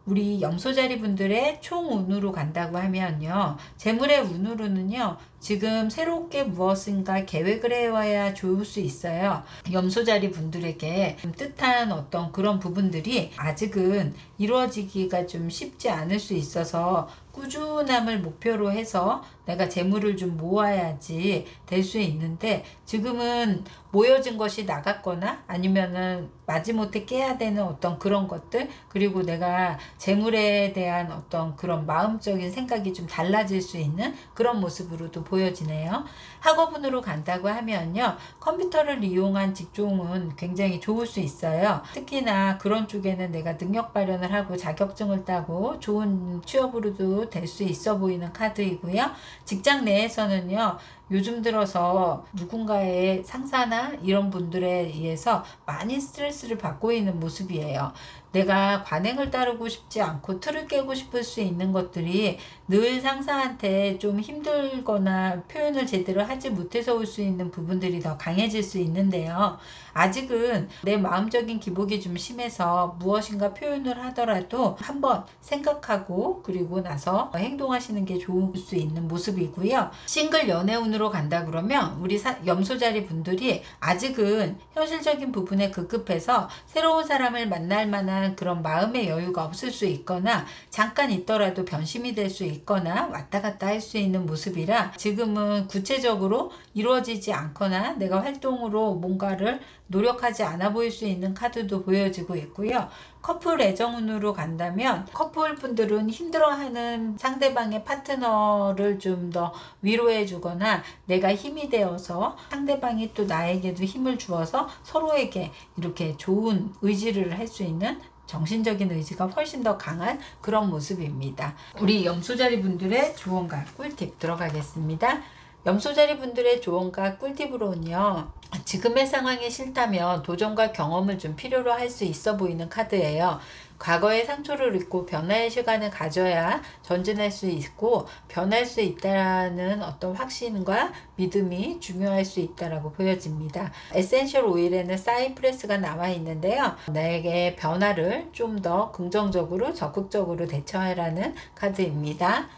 우리 염소자리 분들의 총운으로 간다고 하면요, 재물의 운으로는요, 지금 새롭게 무엇인가 계획을 해와야 좋을 수 있어요. 염소자리 분들에게 뜻한 어떤 그런 부분들이 아직은 이루어지기가 좀 쉽지 않을 수 있어서 꾸준함을 목표로 해서 내가 재물을 좀 모아야지 될 수 있는데, 지금은 모여진 것이 나갔거나 아니면은 마지못해 깨야 되는 어떤 그런 것들, 그리고 내가 재물에 대한 어떤 그런 마음적인 생각이 좀 달라질 수 있는 그런 모습으로도 보여지네요. 학업운으로 간다고 하면요, 컴퓨터를 이용한 직종은 굉장히 좋을 수 있어요. 특히나 그런 쪽에는 내가 능력 발현을 하고 자격증을 따고 좋은 취업으로도 될 수 있어 보이는 카드이고요. 직장 내에서는요, 요즘 들어서 누군가의 상사나 이런 분들에 의해서 많이 스트레스를 받고 있는 모습이에요. 내가 관행을 따르고 싶지 않고 틀을 깨고 싶을 수 있는 것들이 늘 상사한테 좀 힘들거나 표현을 제대로 하지 못해서 올 수 있는 부분들이 더 강해질 수 있는데요. 아직은 내 마음적인 기복이 좀 심해서 무엇인가 표현을 하더라도 한번 생각하고 그리고 나서 행동하시는 게 좋을 수 있는 모습이고요. 싱글 연애운으로 간다 그러면 우리 염소자리 분들이 아직은 현실적인 부분에 급급해서 새로운 사람을 만날 만한 그런 마음의 여유가 없을 수 있거나 잠깐 있더라도 변심이 될 수 있거나 왔다 갔다 할 수 있는 모습이라 지금은 구체적으로 이루어지지 않거나 내가 활동으로 뭔가를 노력하지 않아 보일 수 있는 카드도 보여지고 있고요. 커플 애정운으로 간다면 커플 분들은 힘들어하는 상대방의 파트너를 좀 더 위로해 주거나 내가 힘이 되어서 상대방이 또 나에게도 힘을 주어서 서로에게 이렇게 좋은 의지를 할 수 있는, 정신적인 의지가 훨씬 더 강한 그런 모습입니다. 우리 염소자리 분들의 조언과 꿀팁 들어가겠습니다. 염소자리 분들의 조언과 꿀팁으로는요, 지금의 상황이 싫다면 도전과 경험을 좀 필요로 할 수 있어 보이는 카드예요. 과거의 상처를 잊고 변화의 시간을 가져야 전진할 수 있고 변할 수 있다는 어떤 확신과 믿음이 중요할 수 있다라고 보여집니다. 에센셜 오일에는 사이프레스가 나와 있는데요. 나에게 변화를 좀 더 긍정적으로 적극적으로 대처하라는 카드입니다.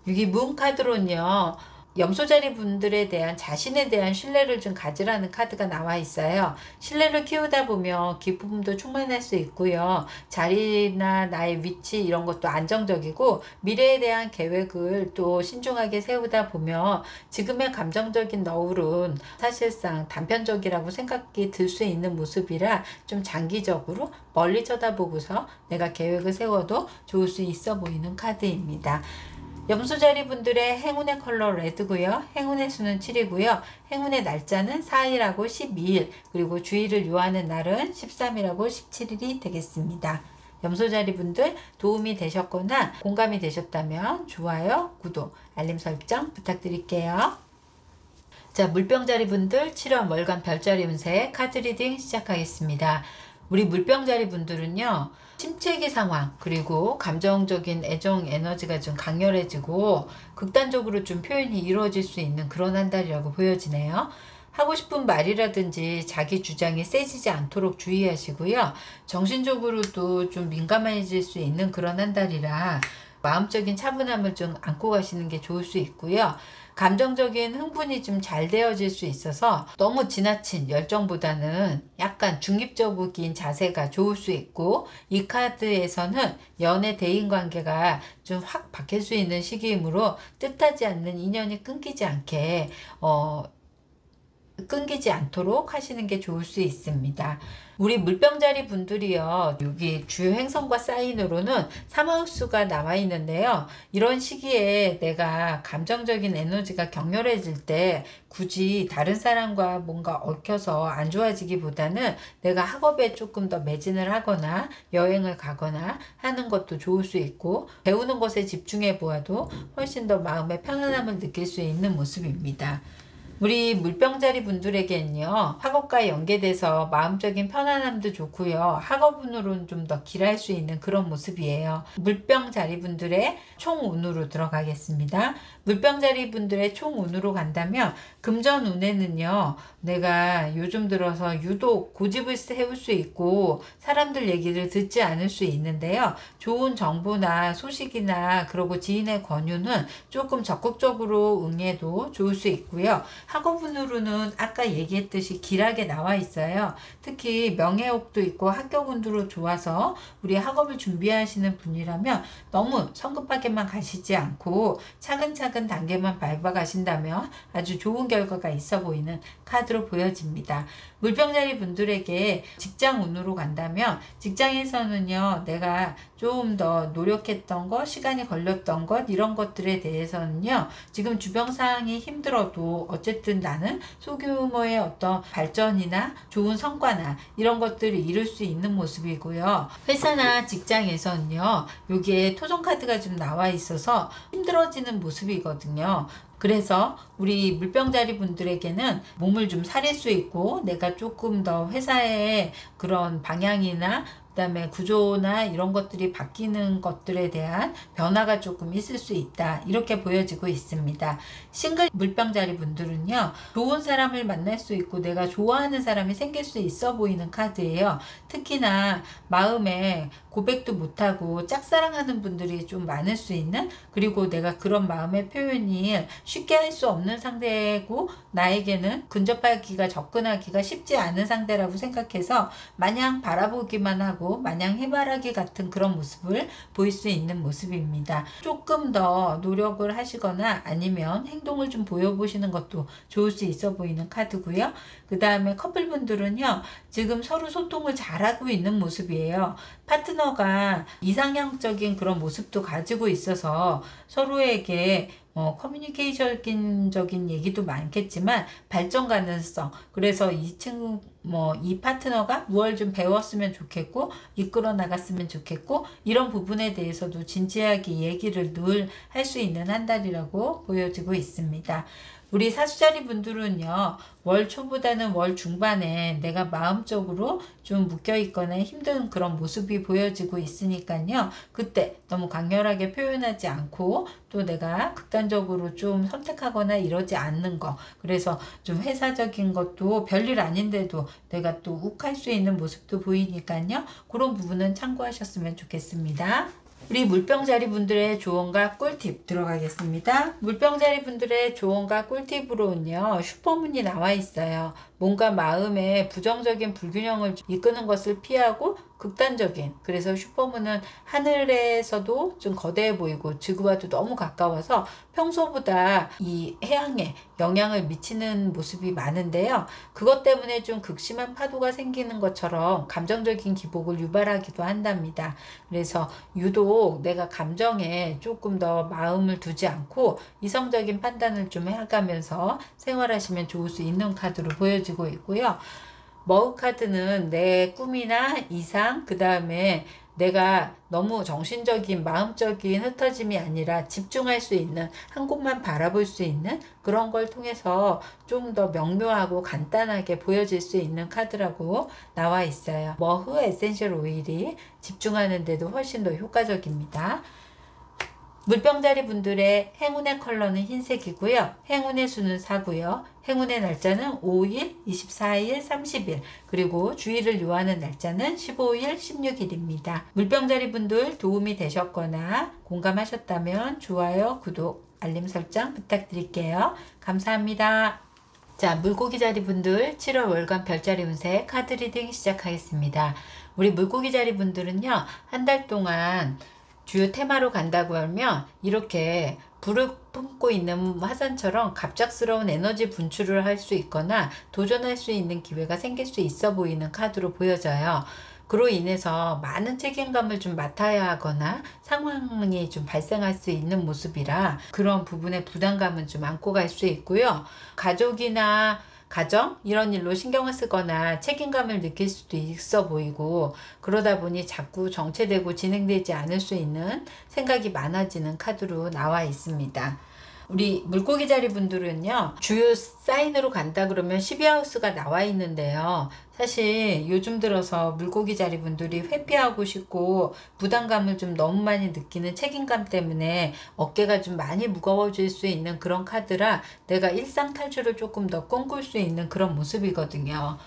여기 문 카드로는요, 염소자리 분들에 대한 자신에 대한 신뢰를 좀 가지라는 카드가 나와 있어요. 신뢰를 키우다 보면 기쁨도 충만할 수 있고요. 자리나 나의 위치 이런 것도 안정적이고 미래에 대한 계획을 또 신중하게 세우다 보면 지금의 감정적인 너울은 사실상 단편적이라고 생각이 들 수 있는 모습이라 좀 장기적으로 멀리 쳐다보고서 내가 계획을 세워도 좋을 수 있어 보이는 카드입니다. 염소자리 분들의 행운의 컬러 레드고요. 행운의 수는 7이고요. 행운의 날짜는 4일하고 12일, 그리고 주의를 요하는 날은 13일하고 17일이 되겠습니다. 염소자리 분들 도움이 되셨거나 공감이 되셨다면 좋아요, 구독, 알림 설정 부탁드릴게요. 자, 물병자리 분들 7월 월간 별자리 운세 카드 리딩 시작하겠습니다. 우리 물병자리 분들은요, 침체기 상황 그리고 감정적인 애정 에너지가 좀 강렬해지고 극단적으로 좀 표현이 이루어질 수 있는 그런 한 달이라고 보여지네요. 하고 싶은 말이라든지 자기 주장이 세지지 않도록 주의하시고요. 정신적으로도 좀 민감해질 수 있는 그런 한 달이라 마음적인 차분함을 좀 안고 가시는 게 좋을 수 있고요. 감정적인 흥분이 좀 잘 되어질 수 있어서 너무 지나친 열정보다는 약간 중립적인 자세가 좋을 수 있고, 이 카드에서는 연애 대인관계가 좀 확 바뀔 수 있는 시기이므로 뜻하지 않는 인연이 끊기지 않도록 하시는 게 좋을 수 있습니다. 우리 물병자리 분들이요, 여기 주요 행성과 사인으로는 사마우스가 나와 있는데요. 이런 시기에 내가 감정적인 에너지가 격렬해질 때 굳이 다른 사람과 뭔가 얽혀서 안 좋아지기보다는 내가 학업에 조금 더 매진을 하거나 여행을 가거나 하는 것도 좋을 수 있고, 배우는 것에 집중해 보아도 훨씬 더 마음의 편안함을 느낄 수 있는 모습입니다. 우리 물병자리 분들에게는요, 학업과 연계돼서 마음적인 편안함도 좋고요. 학업운으로는 좀 더 길할 수 있는 그런 모습이에요. 물병자리 분들의 총운으로 들어가겠습니다. 물병자리 분들의 총운으로 간다면 금전운에는요, 내가 요즘 들어서 유독 고집을 세울 수 있고 사람들 얘기를 듣지 않을 수 있는데요. 좋은 정보나 소식이나 그리고 지인의 권유는 조금 적극적으로 응해도 좋을 수 있고요. 학업운으로는 아까 얘기했듯이 길하게 나와 있어요. 특히 명예욕도 있고 합격운으로 좋아서 우리 학업을 준비하시는 분이라면 너무 성급하게만 가시지 않고 차근차근 단계만 밟아 가신다면 아주 좋은 결과가 있어 보이는 카드로 보여집니다. 물병자리 분들에게 직장 운으로 간다면 직장에서는요, 내가 좀 더 노력했던 것, 시간이 걸렸던 것, 이런 것들에 대해서는요, 지금 주변 상황이 힘들어도 어쨌든 나는 소규모의 어떤 발전이나 좋은 성과나 이런 것들을 이룰 수 있는 모습이고요. 회사나 직장에서는요, 여기에 토종카드가 좀 나와 있어서 힘들어지는 모습이거든요. 그래서 우리 물병자리 분들에게는 몸을 좀 사릴 수 있고 내가 조금 더 회사의 그런 방향이나 그다음에 구조나 이런 것들이 바뀌는 것들에 대한 변화가 조금 있을 수 있다, 이렇게 보여지고 있습니다. 싱글 물병자리 분들은요, 좋은 사람을 만날 수 있고 내가 좋아하는 사람이 생길 수 있어 보이는 카드예요. 특히나 마음에 고백도 못하고 짝사랑하는 분들이 좀 많을 수 있는, 그리고 내가 그런 마음의 표현이 쉽게 할 수 없는 상대고 나에게는 근접하기가, 접근하기가 쉽지 않은 상대라고 생각해서 마냥 바라보기만 하고 마냥 해바라기 같은 그런 모습을 보일 수 있는 모습입니다. 조금 더 노력을 하시거나 아니면 행동을 좀 보여보시는 것도 좋을 수 있어 보이는 카드고요. 그 다음에 커플분들은요, 지금 서로 소통을 잘하고 있는 모습이에요. 파트너가 이상향적인 그런 모습도 가지고 있어서 서로에게 커뮤니케이션적인 얘기도 많겠지만 발전 가능성, 그래서 이 파트너가 무얼 좀 배웠으면 좋겠고 이끌어 나갔으면 좋겠고 이런 부분에 대해서도 진지하게 얘기를 늘 할 수 있는 한 달이라고 보여지고 있습니다. 우리 사수자리 분들은요, 월 초보다는 월 중반에 내가 마음적으로 좀 묶여 있거나 힘든 그런 모습이 보여지고 있으니까요, 그때 너무 강렬하게 표현하지 않고 또 내가 극단적으로 좀 선택하거나 이러지 않는 거, 그래서 좀 회사적인 것도 별일 아닌데도 내가 또 욱할 수 있는 모습도 보이니까요, 그런 부분은 참고하셨으면 좋겠습니다. 우리 물병자리 분들의 조언과 꿀팁 들어가겠습니다. 물병자리 분들의 조언과 꿀팁으로는요, 슈퍼문이 나와 있어요. 뭔가 마음에 부정적인 불균형을 이끄는 것을 피하고 극단적인, 그래서 슈퍼문은 하늘에서도 좀 거대해 보이고 지구와도 너무 가까워서 평소보다 이 해양에 영향을 미치는 모습이 많은데요, 그것 때문에 좀 극심한 파도가 생기는 것처럼 감정적인 기복을 유발하기도 한답니다. 그래서 유독 내가 감정에 조금 더 마음을 두지 않고 이성적인 판단을 좀 해가면서 생활하시면 좋을 수 있는 카드로 보여지고 있고요. 머그 카드는 내 꿈이나 이상, 그 다음에 내가 너무 정신적인, 마음적인 흩어짐이 아니라 집중할 수 있는, 한 곳만 바라볼 수 있는 그런 걸 통해서 좀 더 명료하고 간단하게 보여질 수 있는 카드라고 나와 있어요. 머흐 에센셜 오일이 집중하는 데도 훨씬 더 효과적입니다. 물병자리 분들의 행운의 컬러는 흰색이고요. 행운의 수는 4고요. 행운의 날짜는 5일, 24일, 30일, 그리고 주의를 요하는 날짜는 15일, 16일입니다. 물병자리 분들 도움이 되셨거나 공감하셨다면 좋아요, 구독, 알림 설정 부탁드릴게요. 감사합니다. 자, 물고기 자리 분들 7월 월간 별자리 운세 카드 리딩 시작하겠습니다. 우리 물고기 자리 분들은요, 한 달 동안 주요 테마로 간다고 하면 이렇게 불을 품고 있는 화산처럼 갑작스러운 에너지 분출을 할 수 있거나 도전할 수 있는 기회가 생길 수 있어 보이는 카드로 보여져요. 그로 인해서 많은 책임감을 좀 맡아야 하거나 상황이 좀 발생할 수 있는 모습이라 그런 부분에 부담감은 좀 안고 갈 수 있고요. 가족이나 가정 이런 일로 신경을 쓰거나 책임감을 느낄 수도 있어 보이고, 그러다 보니 자꾸 정체되고 진행되지 않을 수 있는 생각이 많아지는 카드로 나와 있습니다. 우리 물고기 자리 분들은요, 주요 사인으로 간다 그러면 12하우스가 나와 있는데요, 사실 요즘 들어서 물고기 자리 분들이 회피하고 싶고 부담감을 좀 너무 많이 느끼는 책임감 때문에 어깨가 좀 많이 무거워질 수 있는 그런 카드라 내가 일상 탈출을 조금 더 꿈꿀 수 있는 그런 모습이거든요.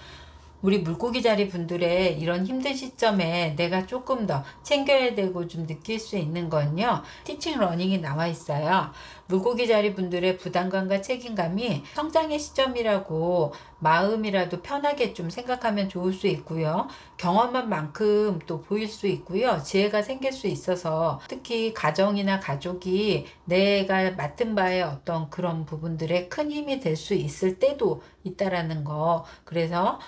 우리 물고기 자리 분들의 이런 힘든 시점에 내가 조금 더 챙겨야 되고 좀 느낄 수 있는 건요, 티칭 러닝이 나와 있어요. 물고기 자리 분들의 부담감과 책임감이 성장의 시점이라고 마음이라도 편하게 좀 생각하면 좋을 수 있고요. 경험한 만큼 또 보일 수 있고요. 지혜가 생길 수 있어서 특히 가정이나 가족이 내가 맡은 바의 어떤 그런 부분들에 큰 힘이 될 수 있을 때도 있다라는 거. 그래서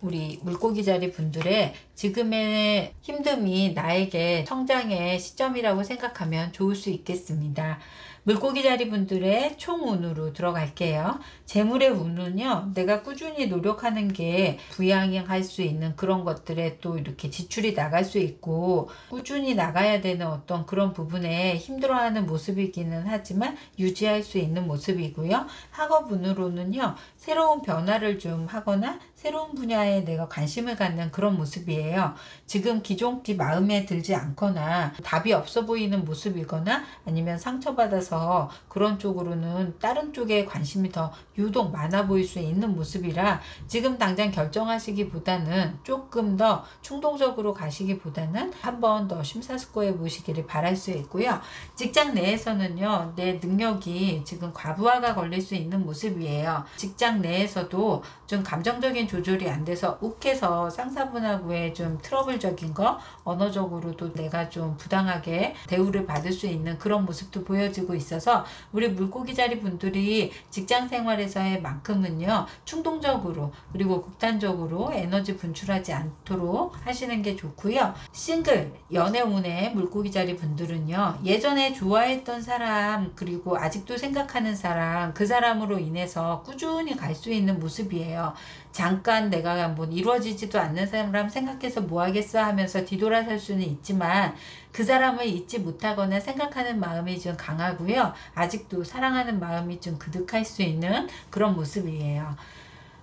우리 물고기 자리 분들의 지금의 힘듦이 나에게 성장의 시점이라고 생각하면 좋을 수 있겠습니다. 물고기 자리 분들의 총운으로 들어갈게요. 재물의 운은요, 내가 꾸준히 노력하는 게 부양할 수 있는 그런 것들에 또 이렇게 지출이 나갈 수 있고, 꾸준히 나가야 되는 어떤 그런 부분에 힘들어하는 모습이기는 하지만 유지할 수 있는 모습이고요. 학업 운으로는요, 새로운 변화를 좀 하거나 새로운 분야에 내가 관심을 갖는 그런 모습이에요. 지금 기존 마음에 들지 않거나 답이 없어 보이는 모습이거나 아니면 상처받아서 그런 쪽으로는 다른 쪽에 관심이 더 유독 많아 보일 수 있는 모습이라, 지금 당장 결정하시기보다는 조금 더 충동적으로 가시기보다는 한 번 더 심사숙고해 보시기를 바랄 수 있고요. 직장 내에서는요, 내 능력이 지금 과부하가 걸릴 수 있는 모습이에요. 직장 내에서도 좀 감정적인 조절이 안 돼서 욱해서 상사분하고의 좀 트러블적인 거, 언어적으로도 내가 좀 부당하게 대우를 받을 수 있는 그런 모습도 보여지고 있어서, 우리 물고기 자리 분들이 직장 생활에서의 만큼은요, 충동적으로 그리고 극단적으로 에너지 분출하지 않도록 하시는 게 좋고요. 싱글 연애운의 물고기 자리 분들은요, 예전에 좋아했던 사람 그리고 아직도 생각하는 사람, 그 사람으로 인해서 꾸준히 갈 수 있는 모습이에요. 잠깐 내가 뭐 이루어지지도 않는 사람 생각해서 뭐 하겠어 하면서 뒤돌아설 수는 있지만, 그 사람을 잊지 못하거나 생각하는 마음이 좀 강하고요. 아직도 사랑하는 마음이 좀 그득할 수 있는 그런 모습이에요.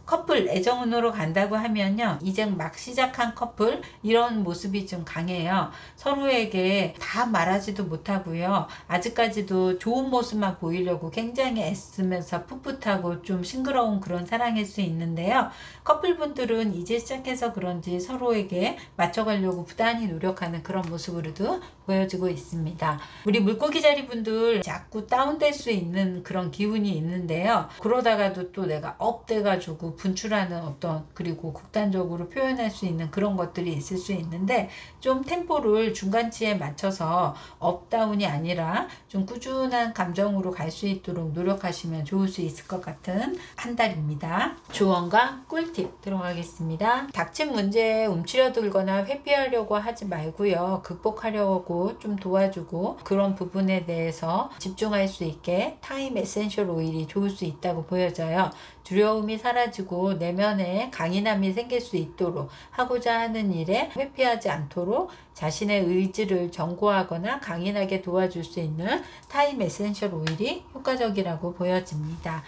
커플 애정운으로 간다고 하면요, 이제 막 시작한 커플, 이런 모습이 좀 강해요. 서로에게 다 말하지도 못하고요, 아직까지도 좋은 모습만 보이려고 굉장히 애쓰면서 풋풋하고 좀 싱그러운 그런 사랑일 수 있는데요, 커플분들은 이제 시작해서 그런지 서로에게 맞춰가려고 부단히 노력하는 그런 모습으로도 보여지고 있습니다. 우리 물고기 자리 분들 자꾸 다운될 수 있는 그런 기운이 있는데요, 그러다가도 또 내가 업돼 가지고 분출하는 어떤, 그리고 극단적으로 표현할 수 있는 그런 것들이 있을 수 있는데, 좀 템포를 중간치에 맞춰서 업다운이 아니라 좀 꾸준한 감정으로 갈 수 있도록 노력하시면 좋을 수 있을 것 같은 한 달입니다. 조언과 꿀팁 들어가겠습니다. 닥친 문제에 움츠려들거나 회피하려고 하지 말고요, 극복하려고 좀 도와주고 그런 부분에 대해서 집중할 수 있게 타임 에센셜 오일이 좋을 수 있다고 보여져요. 두려움이 사라지고 내면에 강인함이 생길 수 있도록, 하고자 하는 일에 회피하지 않도록 자신의 의지를 견고하거나 강인하게 도와줄 수 있는 타임 에센셜 오일이 효과적이라고 보여집니다.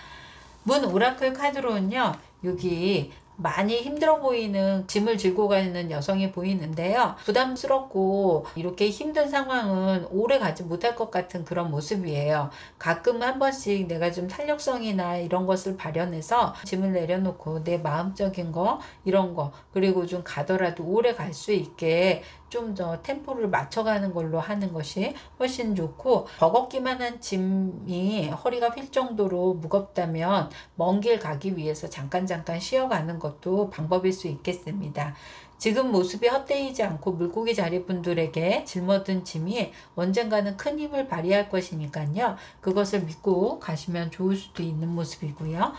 문 오라클 카드로는요, 여기 많이 힘들어 보이는 짐을 들고 가는 여성이 보이는데요, 부담스럽고 이렇게 힘든 상황은 오래 가지 못할 것 같은 그런 모습이에요. 가끔 한 번씩 내가 좀 탄력성이나 이런 것을 발현해서 짐을 내려놓고 내 마음적인 거, 이런 거, 그리고 좀 가더라도 오래 갈 수 있게 좀 더 템포를 맞춰가는 걸로 하는 것이 훨씬 좋고, 버겁기만 한 짐이 허리가 휠 정도로 무겁다면 먼 길 가기 위해서 잠깐 쉬어가는 것도 방법일 수 있겠습니다. 지금 모습이 헛되이지 않고 물고기 자리 분들에게 짊어진 짐이 언젠가는 큰 힘을 발휘할 것이니까요, 그것을 믿고 가시면 좋을 수도 있는 모습이고요.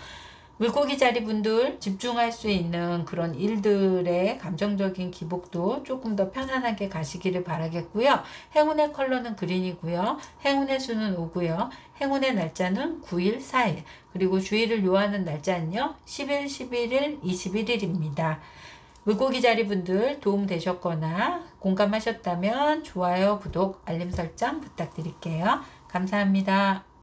물고기 자리 분들 집중할 수 있는 그런 일들의 감정적인 기복도 조금 더 편안하게 가시기를 바라겠고요. 행운의 컬러는 그린이고요. 행운의 수는 5고요. 행운의 날짜는 9일, 4일, 그리고 주의를 요하는 날짜는요, 10일, 11일, 21일입니다. 물고기 자리 분들 도움 되셨거나 공감하셨다면 좋아요, 구독, 알림 설정 부탁드릴게요. 감사합니다.